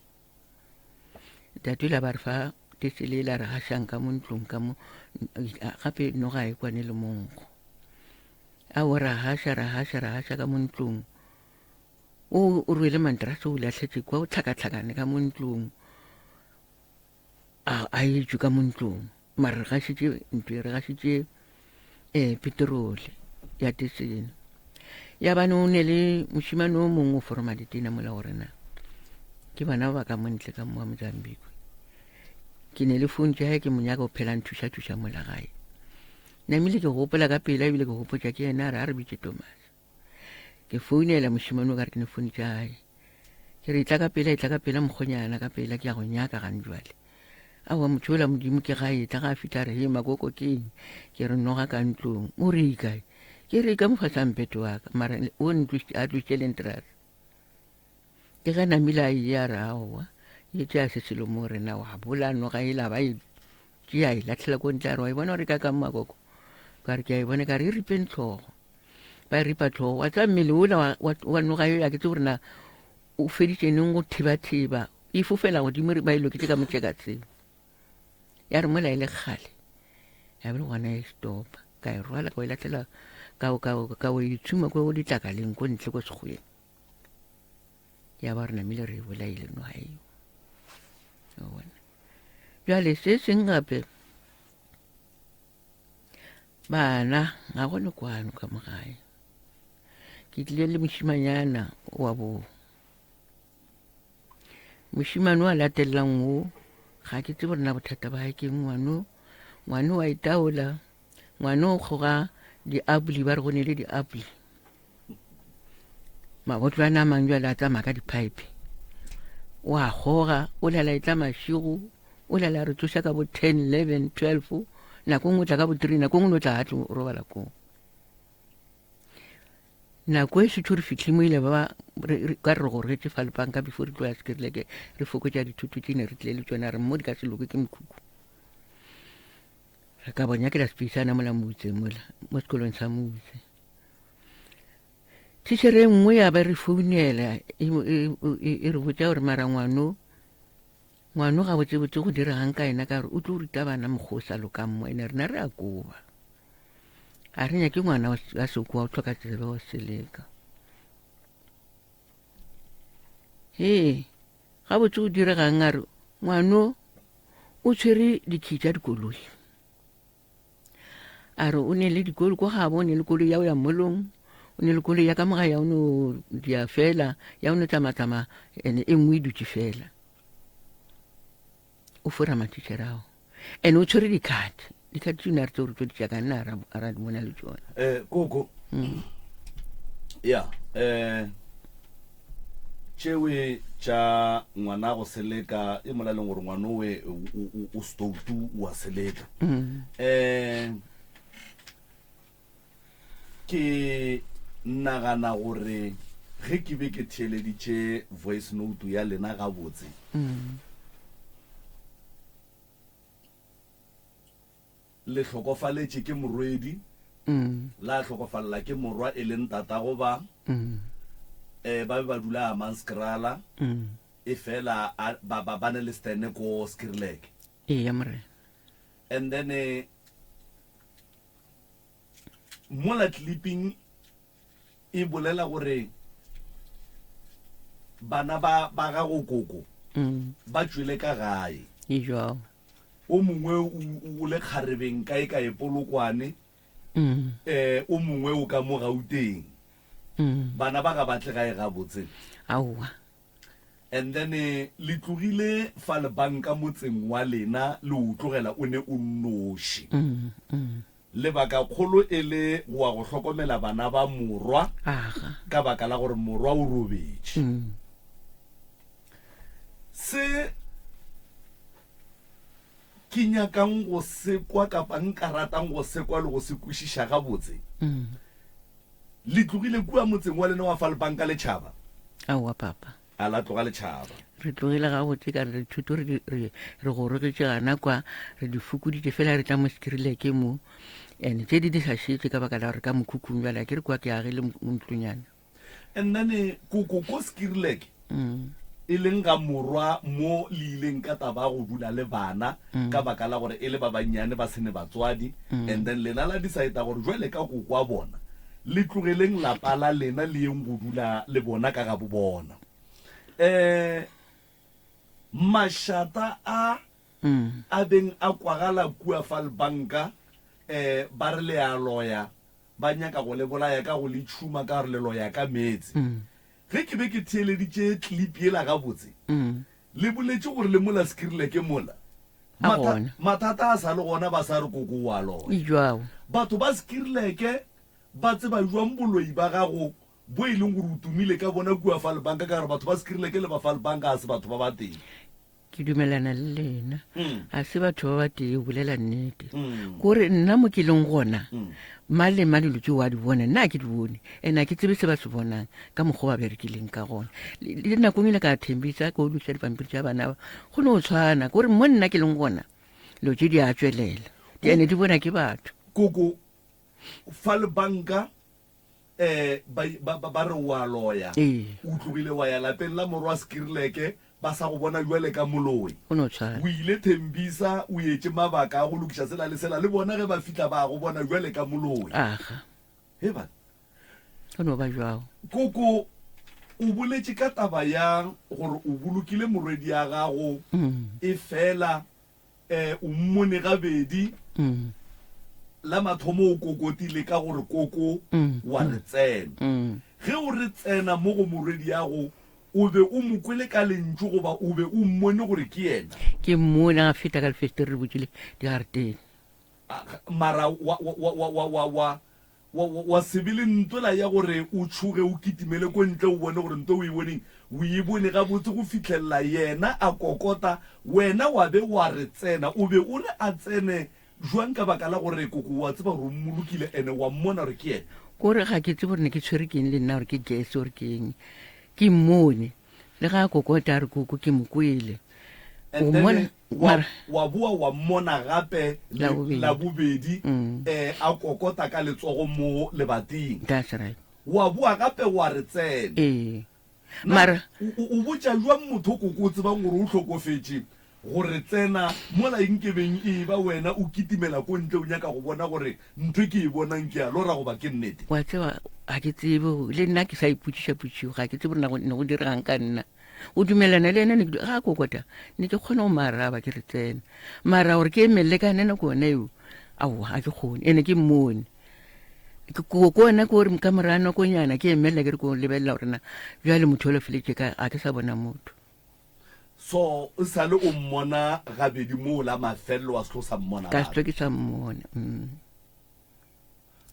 ntate ola ba re fa diesel e la re gašang ka mo ntlong ka mo gape no ga e kwane le mongo a o ra gaša ka mo ntlong o rwele mantrase o latlhetse kwa o tlhakatlhakane ka mo ntlong a etswe ka mo ntlong mare re gašitše petrole ya tesene ya bane o ne le mošimane o mongwe o foroma ditena mola gorena ke bana ba ka montle ka moa Mozambique ke ne le foune tša ke monyaka o phela nthuša mola gae namile ke gopola ka pela ebile ke gopotša ke yena a re bitše Thomas ke founela mošimane o ka re ke ne foune tša gae ke re itla ka pela mokgonyana ka pela ke ya go nyaka gane jwale awa motho ola modimo ke ga etla ga a fita re he makoko keng ke re noga ka ntlong o re ikae ke re ka mofasang peto wa ka mara o a tlotše lentrase ke ga namile a ya re aowa e tšea se selo mo rena wa bola noga e la ba e tšea e latlhela ko ntle a re wa e bona gore ka ka makoko ka re ke a e bone ka re e ripeng tlhogo ba e ripa tlhogo wa tsa mmele ola wa noga yo ya ke tse gorena o feditšeneng go thiba e fofela godimo ba ilo ke tse ka motšekatsebo ya re mola e le kgale ya bele gona e stopa ka e rwala ka o e latlhela ka o itshuma ko ditlakaleng ko ntle ko sekgweng ya ba re namile re e bolaile no gaeo bjale se seng gape bana ga gone kwano ka mogae ke tlile le mošimanyana wa bo mošimane wa latelelang wo ga ke tse borena bothata ba ke ngwano wa itaola ngwano o kgoga diapole ba re go ne le diapole mabotlo a namang jwale a tsamaya ka dipipe wa kgoga o lala e tla mašigo o lala re tsoša ka bo 10 11 12 nako ngwe tla ka bo 3 nako ngwe o tla gatlo robala koo nako e setho re fitlhe mo ile ba ka re go retse falpanka before re tloya sekerileke re fokotša dithuto tse ne re tlile le tsona re mo di ka se loke ke mokhukhu re ka bonya ke la sepeisana mola motse mola mo sekolong sa motse tšhisere nngwe ya ba re founela e re botša gore mara ngwano ga botsebotse go diregang ka ena ka gore o tlo ruta bana mokgosa lokang mo ene rena re a koba a re nyake ngwana wa sekoa o tlhoka tsebe wa seleka ga botse go diregang a re ngwano o tshwere dikhi tša dikoloi a re o ne le dikoloi ko gabo o ne le koloi ya o ya molong o ne le koloi ya ka moga ya o no dia fela ya o ne tsamatama ene e nngwe e dutse fela o fora matitšherao ene o tshwere dikhati tsone re tse o re tlo ditša ka nna a ra di bona le tsona koko ya tšewe tša ngwana go seleka e molaleng gore ngwana owe o stoutu wa seleka ke nagana gore ge ke be ke theeleditše voice note ya lena gabotse le hlokofaletše ke morwedi la hlokofalela ke morwa e leng tatago ba ba be ba dula Manskrala e fela ba ne le stene ko Skirlek ya morena. and then mola clipping e bolela gore bana ba ga go koko ba tswile ka gae e jwao o mongwe o le kgarebeng kae kae polokwane o mongwe o ka mo Gauteng bana ba ga batle gae ga botse aowa and then le tlogile fa le banka motseng wa lena le utlogela o ne o noši lebaka kgolo e le wa go hlokomela bana ba morwa ka baka la gore morwa o robetše se ke nyakang go sekwa kapa nka ratang go sekwa le go se kwešiša gabotse le tlogile kua motseng wa lena wa fa le banka letšhaba aowa papa a la tloga letšhaba re tlogile gabotse ka re thuto re go rogetše gana kwa re di fokoditše fela re tla mo Skrileke mo and tse di sa šetse ka baka la gore ka mokhukhung jala ke re kwa ke agile montlonyana and then koko ko Skrileke e leng ga morwa mo le ileng ka taba go dula le bana ka baka la gore e le ba bannyane ba sene batswadi and then lena la decide gore jwale ka koko wa bona le tlogeleng lapa la lena le yeng go dula le bona ka ga bo bona mashata a beng a kwagala kua fa le banka ba re le a loya ba nyaka go le bolaya ka go le tšhuma ka gore le loya ka metsi ge ke be ke theeleditše clip yela gabotse le boletše gore le mola Skrileke mola mathata a sa le gona ba sa re koko wa loya batho ba Skrileke ba tseba jwang boloi ba gago bo e leng gore o tumile ka bona kua fa le banka ka gore batho ba Skrileke le ba fa le banka a se batho ba ba teng ke dumelana le lena a se batho ba ba tee bolela nnete kore nna mo ke leng gona male dilo tse wa di bona nna ke di bone ene ke tsebe se ba se bonang ka mokgwa ba berekileng ka gona le nakong ile ka thembisa ka o dutsa dipampiri tša bana go ne o tshwana kore mo nna ke leng gona lo tse di a tswelela di ene di bona ke batho koko fa le banka ba re wa loya o tlogile wa ya lapeng la morwa Skrileke ba sa go bona jwale ka moloi o ile thembisa o etse mabaka a go lokiša sela le sela le bona ge ba fitla ba go bona jwale ka moloi he ba go no ba jwao koko o boletše ka taba ya gore o bolokile morwedi ya gago e fela o mmone gabedi la mathomo o kokotile ka gore koko wa re tsena ge o re tsena mo go morwedi ya go o be o mokwele ka lentšu goba o be o mmone gore ke yena ke mmone a feta ka lefeste re botsile digareteng mara wa sebele ntola ya gore o tšhoge o kitimele ko ntle o bone gore nto o e boneng o e bone gabotse go fitlhelela yena a kokota wena wa be wa re tsena o be o re a tsene jwang ka baka la gore koko wa tseba gore o mmolokile ene wa mmona gore ke yena kore ga ke tse gore ne ke tshwere keng le nna gore ke gese gore keng ke mmone le ga kokota re koko ke mokwele wa bua wa mmona gape la bobedi a kokota ka letsogo mo lebating that's right wa bua gape wa re tsene mara o botša jwang motho koko o tsebang gore o tlhokofetše gore tsena mola inkebeng e ba wena o kitimela ko ntle o nyaka go bona gore ntho ke e bonang ke a lora goba ke nnete wa tseba ga ke tsebe le nna ke sa ipotšiša-potšišo ga ke tsebe ne go diregang ka nna o dumelana le ene ga kokota ne ke kgone go maraba ke re tsena mara gore ke emelele ka nena ko ona eo aowa ga ke kgone ene ke mmone ko ona ko gore ka morano ko nyana ke emelela ke re ko lebelela gorena bjale motho o lefeletse ka a ke sa bona motho so o sa le o mmona gabedi mo la mafelelo wa setlo sa mmona ka setlo ke sa mmona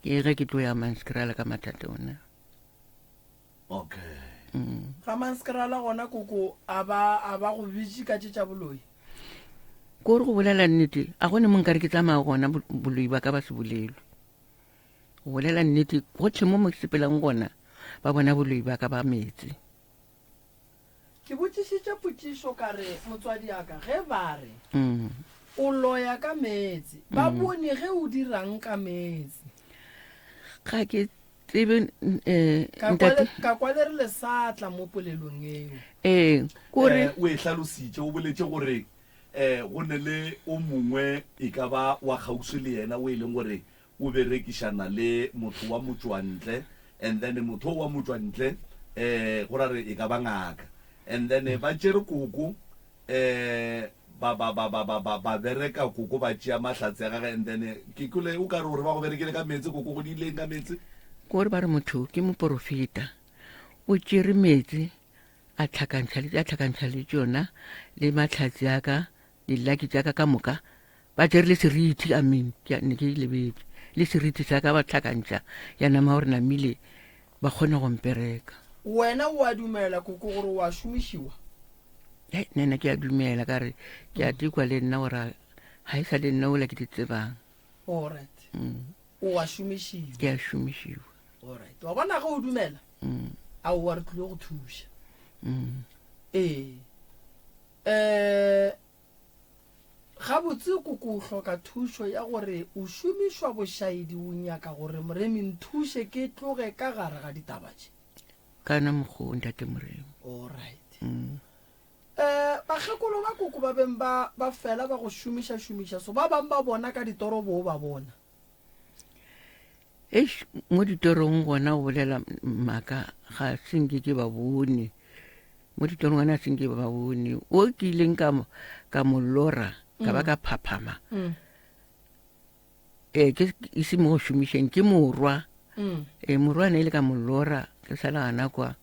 ke ge ke tlo ya Manskrala ka mathata ona okay ga Manskrala gona koko a ba go bitše ka tše tša boloi kore go bolela nnete a gone mo nkare ke tsamaya gona boloi ba ka ba se bolelwe go bolela nnete gotlhe mo mo ke sepelang gona ba bona boloi ba ka ba metsi ke botšišitše potšišo ka re motswadi aka ge ba re o loya ka metsi ba bone ge o dirang ka metsi ga ke tsebe ka kwa le re lesatla mo polelong eo kore o e hlalositše o boletše gore go ne le o mongwe e ka ba wa gausi le yena o e leng gore o berekisana le motho wa motswantle, and then motho wa motswantle go ra re e ka ba ngaka, and then ba tsere koko ba bereka koko ba tšea mahlatse a gage, and then ke kole o ka re gore ba go berekele ka metsi koko go di ileng ka metsi gore ba re motho ke moporofita o tšere metsi a tlhakantšha le tšona le mahlatse aka dilaki tšaka ka moka ba tšere le seriti ne ke lebetse le seriti sa ka ba tlhakantšha ya nama gore namile ba kgone go mpereka. Wena o a dumela koko gore wa šomišiwa? Nena ke a dumela ka re ke a tikwa le nna gore ga e sa le nna ola ke di tsebang. Alright. O a šomišiwa? Ke a šomišiwa. Alright. Wa bona ga o dumela a o wa re tlile go thuša. Ga botse koko o hloka thušo ya gore o šomišwa bošaedi o nyaka gore moremi nthuše ke tloge ka gare ga ditabatše kana mokgo ntate moremi. Alright. Bagekolo ba koko ba beng ba fela ba go šomiša so ba bang ba bona ka ditorobo ba bona mo ditorong gona go bolela maaka ga senke ke ba bone mo ditorong gona senke ba bone o ke ileng ka molora ka ba ka phaphama ke ise mo šomišeng ke morwa morwa ne ile ka molora ke sala gana kwa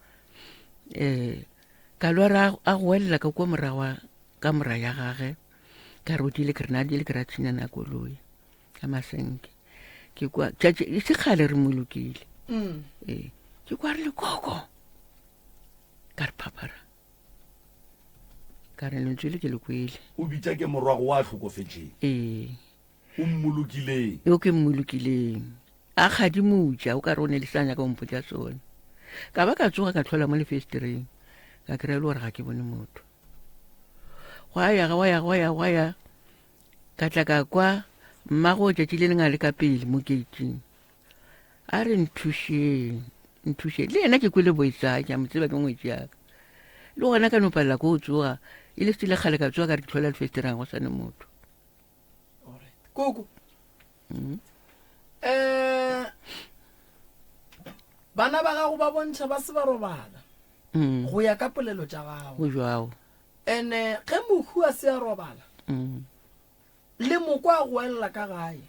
ka lora a go elela ka kwa morawa ka mora ya gage ka re o dile ke rena dile ke ra tshinyana koloi ka masenke ke kwa tšatši e se kgale re molokile ke kwa re le koko ka re phaphara ka re lentswe le ke le kwele o bitša ke morwago wa tlhokofetšeng o mmolokileng yo ke mmolokileng a kgadi motša o ka re o ne le sanya ka ompotša sone ka ba ka tsoga ka tlhola mo lefestereng ka kry-a le gore ga ke bone motho gwa ya ka tla ka kwa mmago tšatši le leng a le ka pele mo gating a re nthušeng le yena ke kwele boisa ke a mo tseba ke ngwetši yaka le gona ka no palela ko o tsoga e le setile kgale ka tsoga ka re ke tlhola lefesterang go sane motho. Koko bana ba gago ba bontšha ba se ba robala go ya ka polelo tša gago go jwao ene ge mohu a se a robala le moko a go elela ka gae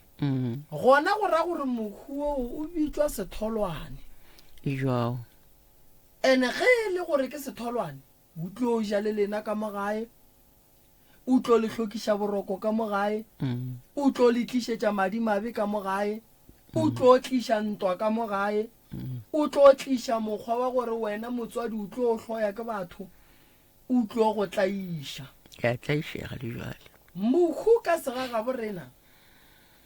gona go ra gore mohu o bitswa setholwane e jwao ene ge e le gore ke setholwane o tlo ja le lena ka mo gae o tlo le hlwekiša boroko ka mo gae o tlo le tlišetša madimabe ka mo gae o tlo tliša ntwa ka mo gae o tlo tliša mokgwa wa gore wena motswadi o tlo hloya ke batho o tlo go tlaiša ke a tlaišega le jwale mohu ka sega ga borena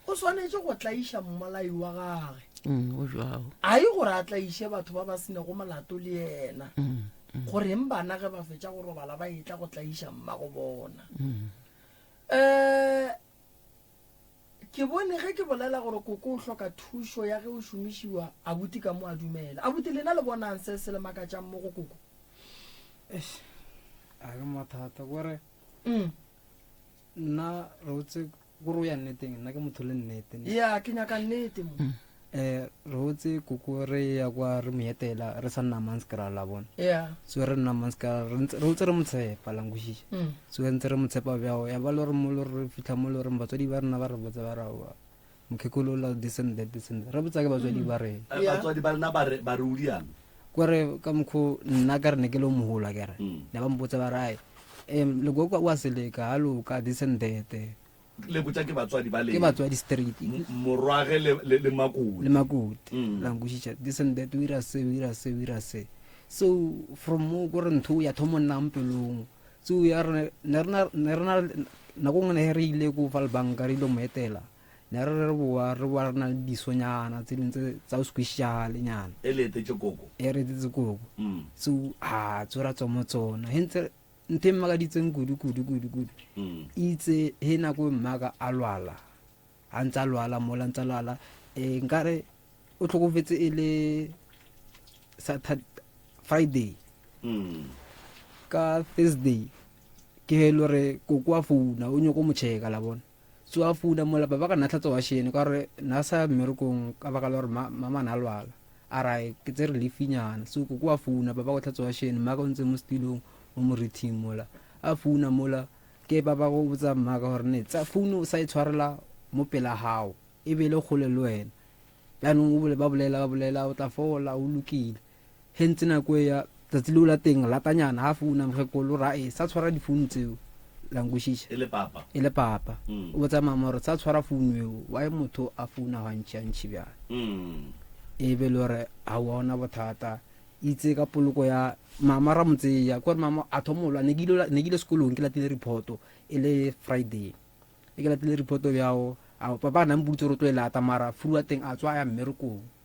o swanetše go tlaiša mmolai wa gage o jwao a e gore a tlaiše batho ba ba senego molato le yena goreng bana ge ba fetša go robala ba etla go tlaiša mma go bona ke bone ge ke bolela gore koko o hloka thušo ya ge o šomišiwa abuti ka mo a dumela abuti lena le bonang se se le makatšang mo go koko a ke mathata kore nna re otse gore o ya nneteng nna ke motho le nnete ya ke nyaka nnete mo re otse koko re ya kwa re moetela re sa nna manskara la bona so re nna manskara re otse re motshepa langoshiša so ntse re motshepa bjao ya ba le gore mo le re fitlha mo le goreng batswadi ba rena ba re botsa ba rawa mokekolo la descended re botsa ke batswadi ba rena batswadi ba rena ba re odiang kore ka mokgo nna ka re ne ke le mogola kere ne ba mbotsa ba rae lekoko wa seleka halo ka descended le botsa ke batswadi ba le ke batswadi street morwage le makoti langoshiša descended o ira se so from mo gore ntho ya thomo nnang pelong so ya ne rena nako ngwe re ile go Valbanka re ile moetela ne re boa re na disonyana tse dintse tsa o squisha le nyana e letetse koko so tsora tsoma tsona hentse nthe mmaga ditseng kudu itse he nako mmaga a lwala a ntse a lwala mola ntse a lwala nkare o tlhokofetse e le Friday ka Thursday ke he lore koko a founa o nyoko mo cheka la bona so a founa mola baba ka natla tsoa shene ka re na sa mmerekong ka baka lore mama na lwala ara ke tsere lefinyana so koko a founa baba go tlatsoa shene maka o ntse mo stilong mo morithing mola a founa mola ke baba go botsa mmaka gore ne tsa founu sa e tshwarela mo pela hao e be le gole le wena yanong o bole ba bolela o tla fola o lokile he ntse nako ya tsatsi le la teng latanyana ha founa mrekolo ra e sa tshwara difounu tseo langushisha e le papa o botsa mama gore sa tshwara founu eo wa e motho a founa ga ntšha bjana e be le gore a ona bothata itse ka poloko ya mama ra motseya kore mama a thomolwa ne gile sekolong ke latile reporto e le Friday e ke latile reporto bjao a papa na mbutse ro tloela ta mara furu a teng a tswa ya mmerekong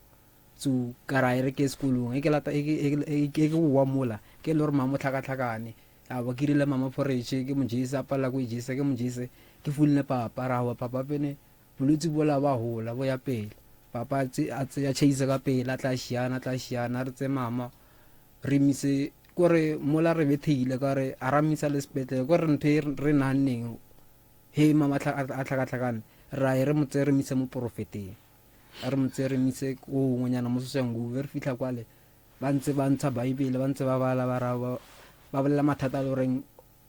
so kara ere ke sekolong e ke lata ke wa mola ke lore mama tlhakatlhakane a ba kirile mama porridge ke mojisa pala go ijisa ke mojise ke fulne papa ra wa papa pene bolutsi bola ba hola bo ya pele papa a ya chase ka pele tla shiana re tse mama re mise kore mola re bethile ka re aramisa le spetle kore ntwe re naneng he mama a tlhakatlhakane ra re motse re mise mo profeteng re motse re mise go ngonyana mo sesengu re fitla kwale ba ntse ba ntsha baibele ba ntse ba bala ba bolela mathata le reng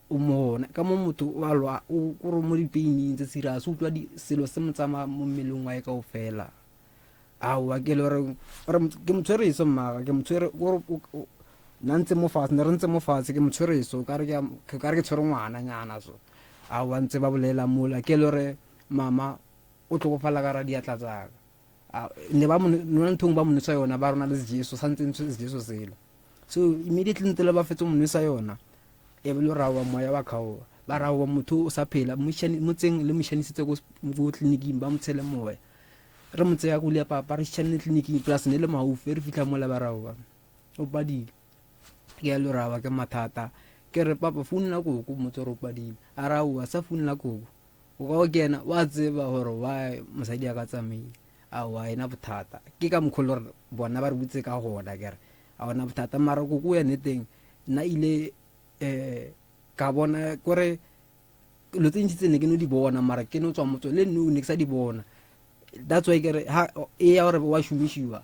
o mona ka mo motho wa lwa o go mo dipini tse sira se utlwa di selo se motsama mo mmeleng wa e ka o fela a wa ke le re ke motshwere iso mma ke motshwere go nantse mo fase ne re ntse mo fase ke motshwere iso ka re ke tshwere ngwana nyana so a wa ntse ba bolela mola ke le re mama o tlogofala ka ra diatla tsaka ne ba mo nna nthong ba mo ntsha yona ba rona le Jesu santse Jesu selo so immediately ntele ba fetso mo ntsha yona e be lo rawa moya wa khao ba rawa motho o sa phela motseng le moshanisitse go tleliniking ba motshele moya re motse ya go le papa re shanne tleliniking plus ne le maufe re fitla mola ba rawa o badile ke lo rawa ke mathata ke re papa founela koko motho ro badile a rawa sa founela koko o go kena wa tseba hore wa mosadi ya ka tsamile a wa ena bothata ke ka mkholor bona ba re butse ka goda kere a ona bothata mara koko ya neteng na ile ka bona kore lo tsentse ne ke no di bona mara ke no tswa motho le no ne ke sa di bona that's why kere ha e ya hore wa shumishiwa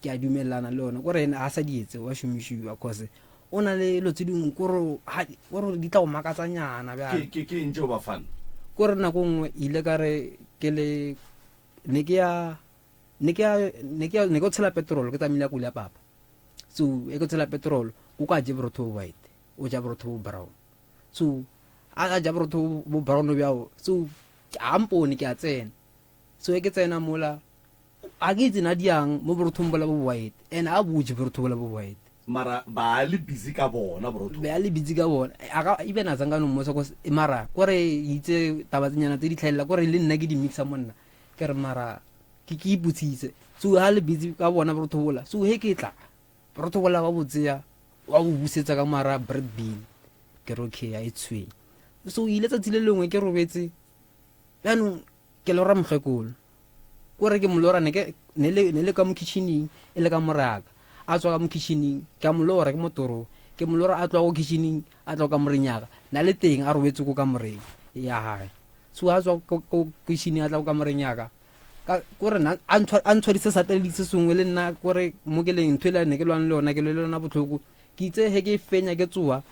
ke a dumelana le ona kore ena a sa dietse wa shumishiwa cause ona le lo tseding kore di tla o makatsa nyana ba ke ntse ba fan kore na go ngwe ile kare ke le ne ke go tshela petrol ke tsamile go le papa so e go tshela petrol go ka je brotho white o ja brotho brown so a ja brotho bo brown bjao so ampone ke a tsena so e ke tsena mola a ke tsena diang mo brotho mbola bo white and a buje brotho bola bo white mara ba le busy ka bona brotho ba le busy ka bona aka ibe na tsanga no mo so mara kore itse tabatsinyana tse di tlhaela kore le nna ke di mixa monna ke re mara ke iputsitse so ha le busy ka bona brotho bola so he ke tla brotho bola ba botseya wa go busetsa ka mara bread bean ke re okay a itswe so ile tsa tsile lengwe ke robetse yanong ke lora mgekolo kore ke molora ne le ka mo kitchening e le ka moraga a tswa ka mo kitchening ka molora ke motoro ke molora a tswa go kitchening a tswa ka morenyaga na le teng a robetse go ka moreng ya hae so a tswa go kitchening a tswa ka morenyaga ka kore na a ntshwarise satellite se sengwe le nna kore mo ke leng thwela ne ke lwana le ona ke le lona botlhoko ke itse he ke fenya ke tsoa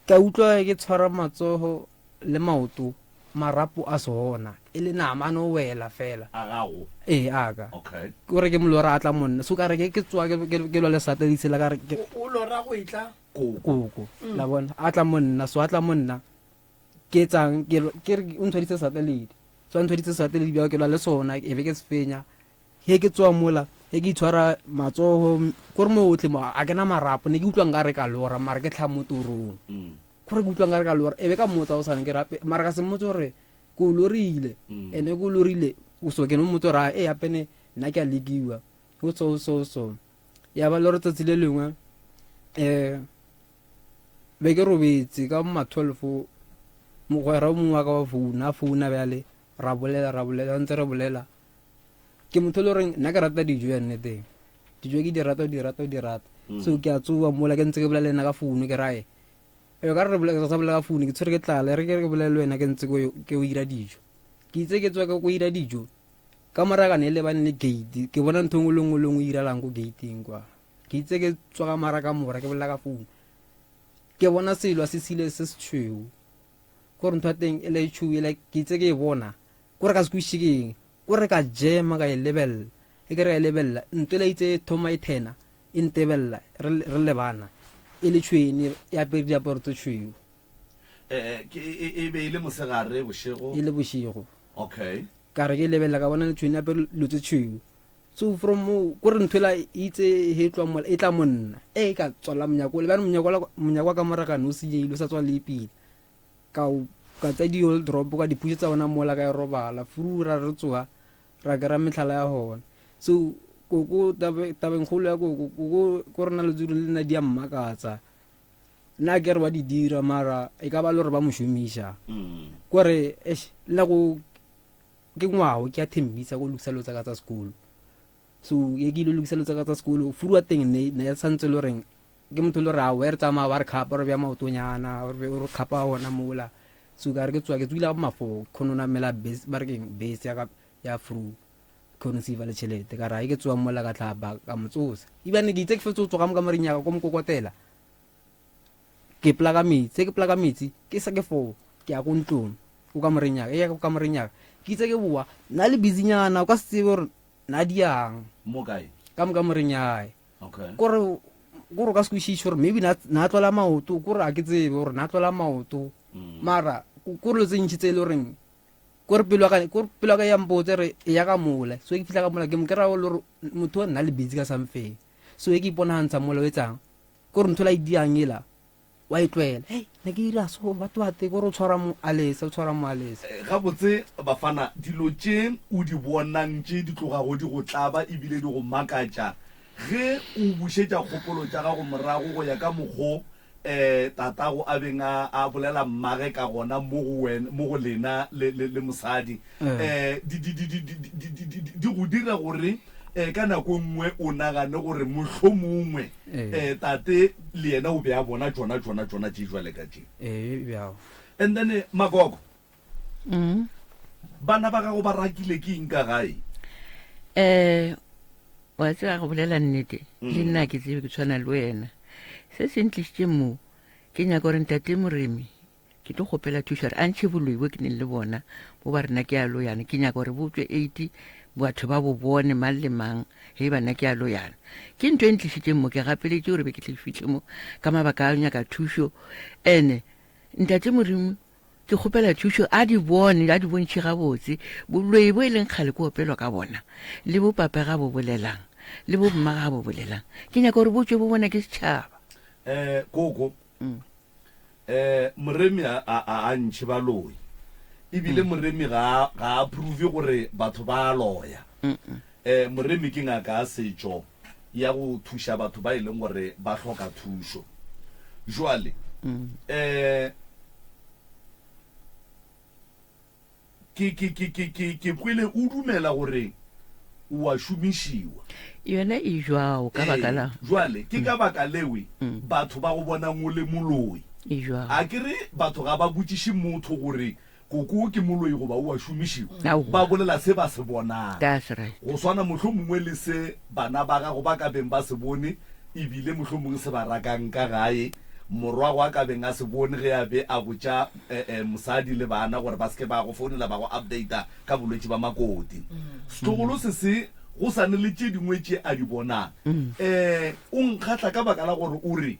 ka utlwa ke tshwara matsoho le maoto marapo a sona e le nama no wela fela agago aga okay kore ke molora atla monna so ka re ke tsoa ke lo le satellite la ka re o lora go itla koko la bona atla monna so atla monna ke tsang ke re o ntshwarise satellite so ntshwarise satellite bja ke la le sona e be ke sfenya he ke tsoa mola he ke tshwara matsoho kore mo otle mo a kena marapo ne ke utlwa ngare ka lora mara ke tlha motorong kore ke utlwa ngare ka lora e be ka motsa o sana ke rape mara ka se motso re ko lorile ene ko lorile o so ke no motso ra e apene nna ke a lekiwa o so ya ba lora tsa le lengwe be ke robetse ka ma 12 mo go ra mo wa ka founa bjale ra bolela ntse re bolela ke motho le reng nna ke rata dijo ya nnete dijo ke di rata so ke a tsoa mola ke ntse ke bolela nna ka founu ke rae e ka re re sa bolela ka phone ke tshwere ke tlala re ke bolela le wena ke ntse ke o ira dijo ke itse ke tswa ka go ira dijo ka maraka ne le bane le gate ke bona ntho ngwe le ngwe ira lang go gateing kwa ke itse ke tswa ka maraka mora ke bolela ka phone ke bona selo se sile se tshweu go re ntho teng e le tshweu ile ke itse ke bona go re ka se kushikeng go re ka jema ka level e ke re level ntwe le itse thoma ithena intebella re le bana e le tshweni ya pedi ya porto tshweu e be ile mosegare bošego e le bošego okay ka re ke lebella ka bona le tshweni ya pedi lo tshweu so from go re ntwela itse he tlwa mola e tla monna e ka tswala mnyako le bana mnyako ka morakana o seile sa tswa le pile ka tsa di old drop ka diputse tsa ona mola ka robala furura re tsoa ra ga ra metlhala ya hona so go tabeng kholo ya go rena le tsuru le na di ammakatsa na ke re ba di dira mara e ka ba le re ba moshumisha go re la go ke ngwao ke a thembisa go lukisa lo tsa ka tsa sekolo so ye ke lo lukisa lo tsa ka tsa sekolo furua teng ne ya santse le reng ke motho le re a wer tsa ma ba re khapa re bya maotonyana re khapa ona mola so ka re ke tswa ke tswila mafo khonona mela base ba re ke base ya fru konsiva le chelete ka ra ke tswa mola ka tlhaba ka motsosa ibane ke itse ke fetso tswa ka marinya ka mokokotela ke plaga metsi ke sa ke fo ke a go ntlong o ka marinya e ya ka marinya ke itse ke bua na le bizinyana o ka se tsebe na diang mo kae ka marinya okay go re ka squishy sure maybe na tlola maoto go re a ke tsebe gore na tlola maoto mara go re tseng tshitse le reng gore pelo ka ya mbotse re ya ka mola so ke fitla ka mola ke mo kera le motho nna le busy ka something so ke ipona hantsha mola wetsang gore nthola idiangela wa itlwela ne ke ira so batho bate gore o tshwara mo alesa ga botse bafana dilo tše o di bonang tše di tloga go di go tlaba ebile di go makatša ge o bušetša kgopolo tša gago morago go ya ka mokgo tatago a beng a bolela mmage ka gona mo go lena le mosadi di go dira gore ka nako nngwe o nagane gore mohlomongwe tate le yena o be a bona tsona tše jwale ka tše and then Makoko bana ba gago ba rakile ke eng ka gae wa tseba go bolela nnete le nna ke tsebe ke tshwana le wena se se ntlišitše mo ke nyaka gore ntate Moremi ke tlo kgopela thuša re a ntšhe boloibo ke neng le bona bo ba rena ke a loyana ke nyaka gore bo tswe 80 batho ba bo bone mang le mang ge bana ke a loyana ke ntho e ntlišitše mo ke gapeletše gore be ke tle fitlhe mo ka mabaka a nyaka thušo ene ntate Moremi ke kgopela thušo a di bone a di bontšhe gabotse boloibo e leng kgale ke opelwa ka bona le bo papa ga bo bolelang le bo mma ga bo bolelang ke nyaka gore bo tswe bo bona ke setšhaba Koko Moremi a ntšhe ba loi ebile Moremi ga a prove gore batho ba loya Moremi ke ngaka a setšo ya go thuša batho ba e leng gore ba hloka thušo jwale ke kwele o dumela gore o a šomišiwa yona e jwao ka baka la jwale ke ka baka lewe batho ba go bona mo le moloi e jwao a kere batho ga ba botšiše motho gore koko ke moloi goba o a šomišiwa ba bolela se ba se bonang that's right go swana mohlomongwe le se bana ba gago ba ka beng ba se bone ebile mohlomongwe se ba rakang ka gae morwago a ka beng a se bone ge a be a botša mosadi le bana gore ba seke ba go founela ba go updata ka bolwetse ba makoti setlogolo se go sane le tše dingwe tše a di bonang o nkgatla ka baka la gore o re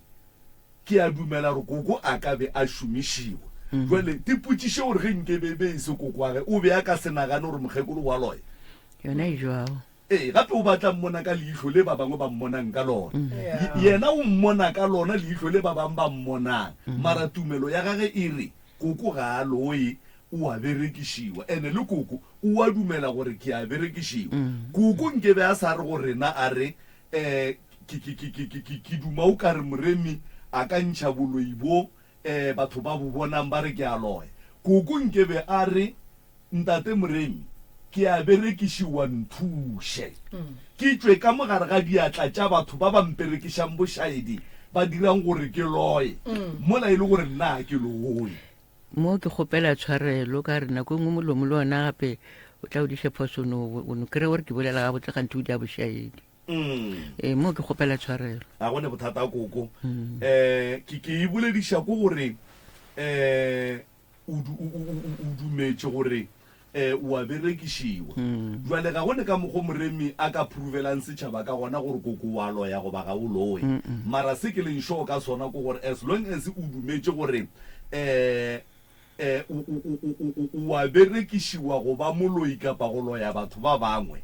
ke a dumela gore koko a ka be a šomišiwa jwale tipotšiše gore ge nke bebe e se kokoage o be a ka se nagane gore mokgekolo wa loya yona e jwao gape o batla mmona ka leihlo le ba bangwe ba mmonang ka lona yena o mmona ka lona leihlo le ba bangwe ba mmonang mara tumelo ya gage e re koko ga a loye o a berekišiwa ene le koko o a dumela gore ke a berekišiwa koko nke be a sa re gore na a re ke duma o ka re Moremi a ka ntšha boloibo batho ba bo bonang ba re ke a loya koko nke be a re ntate Moremi ke a berekišiwa nthuše ke tswe ka mogare ga diatla tša batho ba ba mperekišang bošaedi ba dirang gore ke loye mola e le gore nna ke loye mo ke gopela tshwarelo ka re nako ngwe molomo le ona gape o tla o diše phosono o no kry gore ke bolela ga botse gante o di a bošaedi mo ke gopela tshwarelo ga gone bothata koko ke e bolediša ko gore o dumetse gore wa berekišiwa jwale ga gone ka mogo moremi a ka provelang setšhaba ka gona gore koko wa loya goba ga o loye mara se ke leng sure ka sona ko gore as long as o dumetse gore wa berekišiwa go ba moloi kapa go loya batho ba bangwe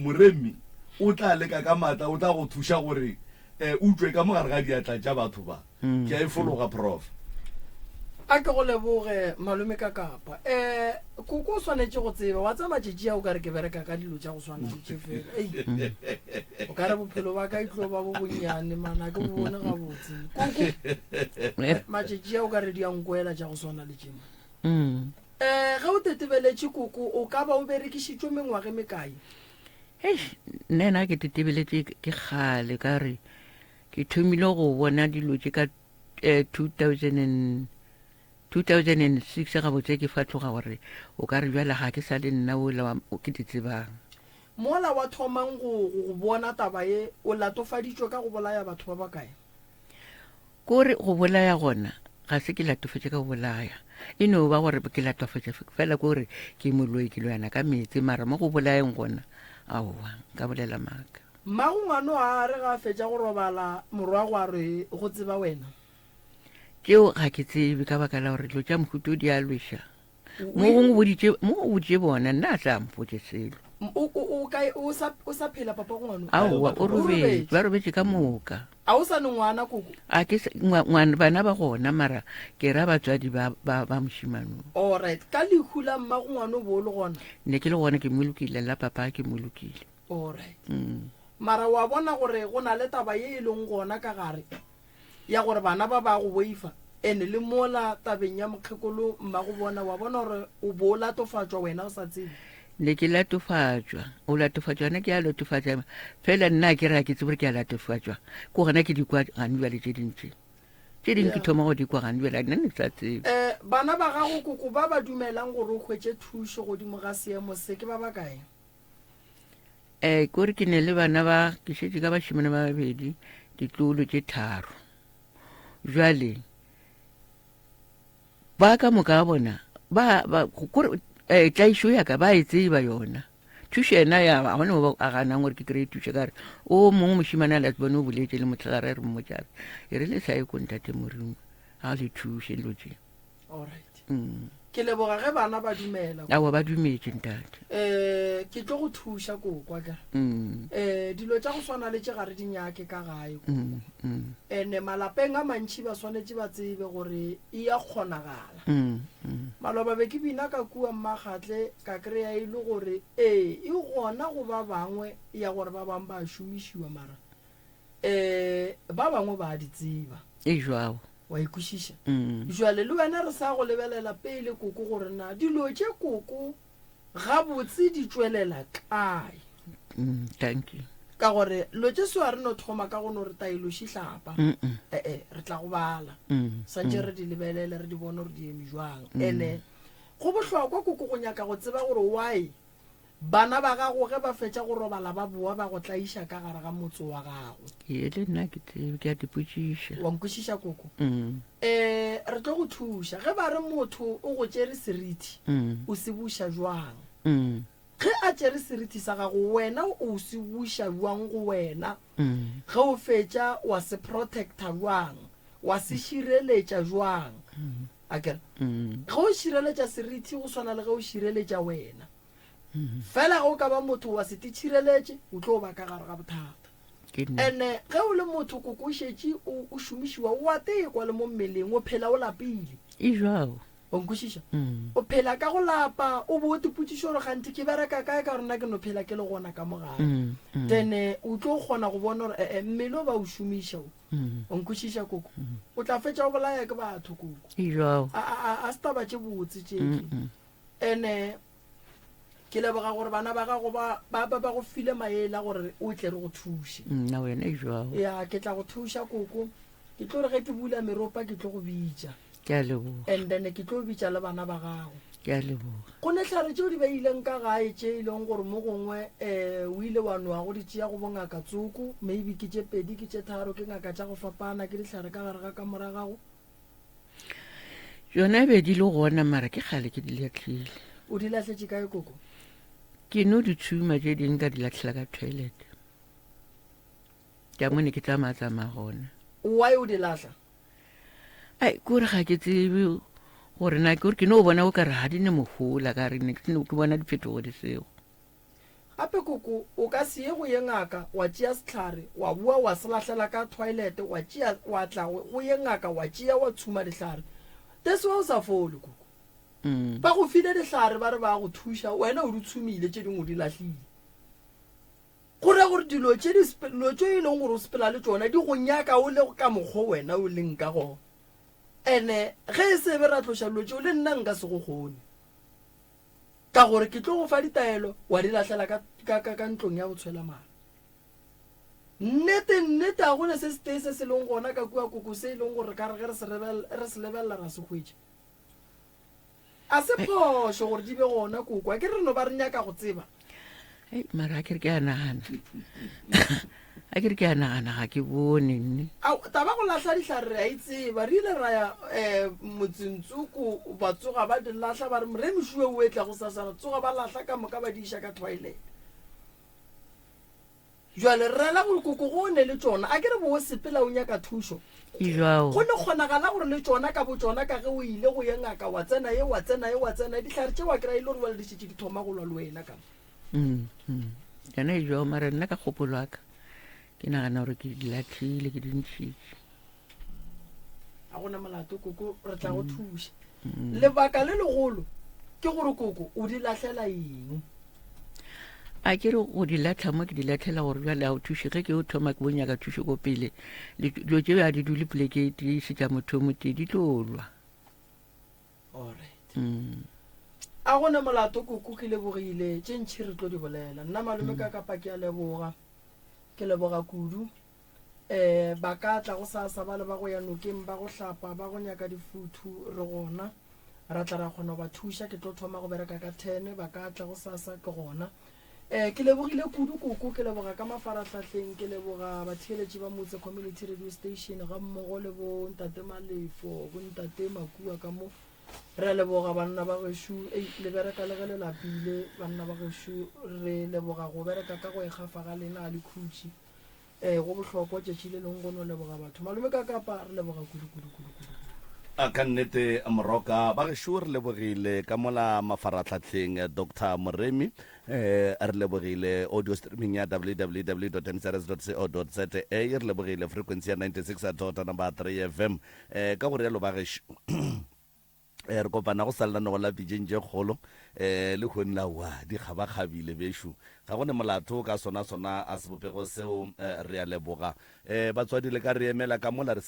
moremi o tla leka ka matla o tla go thuša gore o tswe ka mogare ga diatla tša batho ba ke a e fologa prof a ke go leboge malome ka kapa koko o swanetse go tseba wa tsa matšetši a o ka re ke bereka ka dilo tša go swana ditše fela o ka re bophelo ba ka itlo ba bo bonnyane mana ke bo bone gabotse koko matšetši a o ka re di ankoela tša go swana le tšema ge o tetebeletše koko o ka ba o berekišitšwe mengwage mekae nena ke tetebeletše ke kgale ka re ke thomile go bona dilo tše ka 2006 ga botse ke fatloga gore o ka re jwale ga ke sa le nna ola ke di tsebang mola wa thomang go bona taba ye o latofaditšwe ka go bolaya batho ba bakae kore go bolaya gona ga se ke latofetse ka go bolaya e no ba gore ke latofetse fela kore ke moloi ke loyana ka metsi mara mo go bolayeng gona aowa ka bolela maaka mmago ngwano a re ga fetša go robala morwago a re go tseba wena tšeo ga ke tsebe ka baka la gore dilo tša mohuto di a lweša mo o boditše bona nna a tla mpotse selo o sa phela papa ngwano aowa o robetse ba robetse ka moka a o sa ne ngwana koko bana ba gona mara ke ra batswadi ba mošimano allright ka lehu la mmago ngwano bo le gona ne ke le gona ke molokile la papa ke molokile allright mara wa bona gore go na le taba ye e leng gona ka gare ya gore bana ba ba go boifa ene le mola tabeng ya mokgekolo mmago bona wa bona gore o bo latofatšwa wena o sa tsebe ne ke latofatšwa o latofatšwa na ke a latofatša fela nna ke ra ke tsebore ke a latofatšwa ko gona ke dikwa gane bjale tše dintši tše dingwe ke thoma go dikwa gane bjale nna ne ke sa tsebe bana ba gago koko ba ba dumelang gore o hwetše thušo godimo ga seemo se ke ba bakae kore ke ne le bana ba ke šetše ka bašimane ba babedi ditlolo tše tharo jwale ba ka moka bona tlaišo yaka ba e tseba yona thušo ena ya a gone mo a ganang gore ke kry-e thušo kare o mongwe mošimane a la tsebone o boletse le motlhagare re mmotšare e re le sa e kontate morimo ga le thuše lotse allright ke leboga ge bana ba dumela awa ba dumetse ntate ke tlo go thuša kokwa ka dilo tša go swana le tše gare dinyake ka gae ene malapeng a mantši ba swanetše ba tsebe gore e ya kgonagala maloba be ke bina ka kua mmakgatle ka kry-a e le gore e gona go ba bangwe ya gore ba bangwe ba šomišiwa mara ba bangwe ba di tseba e jwao wa ikwešiša jwale le wena re sa go lebelela pele koko gore na dilo tše koko gabotse di tšwelela kae thank you ka gore lo tše seo a re no thoma ka gono re taeloši hlapa re tla go bala santše re di lebelele re di bone gore di eme jwang ene go bohlokwa koko go nyaka go tseba gore why bana ba gago ge ba fetša go robala ba boa ba go tlaiša ka gare ga motse wa gago ke le nna ke a dipotšiša wa nkwešiša koko re tlo go thuša ge ba re motho o go tšere seriti o se buša jwang ge a tšere seriti sa gago wena o se buša jwang go wena ge o fetša wa se protecta jwang wa se šireletša jwang akere ge o šireletša seriti go swana le ge o šireletša wena fela go ka ba motho wa se titšhireletše o tlo ba ka gare ga bothata ene ge o le motho koko o šetše o šomišiwa o a tekwa le mo mmeleng o phela o lapile e jwao o nkwešiša o phela ka go lapa o bo o tepotšiša gore gante ke bereka kae ka gorena ke no phela ke le gona ka mogare then o tlo kgona go bona gore mmele o ba o šomiša o nkwešiša koko o tla fetša o bolaya ke batho koko e jwao a se taba tše botse tšeke ene ke leboga gore bana ba gago ba go file maele a gore o tle re go thuse nna wena e jwao ya ke tla go thuša koko ke tlo re ge ke bula meropa ke tlo go bitša ke a leboga and then ke tlo bitša le bana ba gago ke a leboga go netlhare tšeo di ba ileng ka gae tše e leng gore mo gongwe o ile wa noa go di tšea go bongaka tsoko maybe ke tše pedi ke tše tharo ke ngaka tša go fapana ke dihlare ka gare ga kamora gago yona be di le gona mara ke kgale ke di latlhile o di latlhetše kae koko ke no di tshuma tše ding ka di latlhela ka toilet ka mone ke tsamaya gona why o di latlha ai kore ga ke tsebe gore na ke no bona o ka re ga di ne mogola ka re ne ke bona diphetogo di sego gape koko o ka se ye go ye ngaka wa tšea sehlare wa bua wa se latlhela ka toilet wa tla go ye ngaka wa tšea wa tshuma dihlare that's why o sa fole koko ba go file dihlare ba re ba go thuša wena o di tshumile tše dingwe o di latlhile gore gore dilo tše e leng gore o sepela le tsona di go nyaka o le ka mokgwa wena o leng ka gona ene ge e se be ra tloša dilo tšeo le nna nka se go kgone ka gore ke tlo go fa ditaelo wa di latlhela ka ntlong ya go tshwela mala nnete a gone se setee se se leng gona ka kua koko se e leng gore ka rege re se lebelela ra se hwetše a se phošo gore di be gona koko a ke re no ba re nyaka go tseba mara a ke re ke a nagana ga ke bone nne taba go latlha dihlare re a itseba re ile ra ya motsentsuko ba tsoga ba di latlha ba re moremišue o etla go sasana tsoga ba latlha ka moka ba di iša ka toilet jwale re rela gore koko go ne le tsona a ke re bo o sepela o nyaka thušo go ne kgonagala gore le tsona ka bo tsona ka ge o ile go ye ngaka wa tsena dihlare tše wa kry-a ile gore wa le dišitše di thoma go lwa le wena ka yona e jwao mara nna ka kgopolo aka ke nagana gore ke di latlhile ke dintšhitše a gona molato koko re tla go thuša lebaka le legolo ke gore koko o di latlhela eng a ke re go di latlha mo ke di latlhela gore bjale a o thuše ge ke o thoma ke bonyaka thuše ko pele dilo tšeo a di dule plekete di se tša motho o motee di tlolwa alright a gone molato koko ke lebogile tše ntšhi re tlo di bolela nna malome ka kapa ke a leboga ke leboga kudu ba ka tla go sasa ba le ba go ya nokeng ba go hlapa ba go nyaka difuthu re gona ra tla ra kgona ba thuša ke tlo thoma go bereka ka 10 ba ka tla go sasa ke gona ke lebogile kudu koko ke leboga ka mafaratlhatlheng ke leboga batheeletši ba motse community radio station ga mmogo le bo ntate malefo bo ntate makua ka mo re leboga banna ba gešo le bereka le ge le lapile banna ba gešo re leboga go bereka ka go ekgafa ga lena a le khutši go bohlokwa tšatši le leng go no leboga batho malome ka kapa re leboga kudu a ka nnete moroka ba gešo re lebogile ka mola mafaratlhatlheng dr moremi re lebogile audio streaming ya www.nsrs.co.za re lebogile frequency ya 96.3 FM ka gore yalo ba gešo re kopana go salela no la bijeng je kgolo le khone la wa di khabakhabile beshu ga gone molato ka sona a sebopego seo re a leboga ba tswadile ka re emela ka mola re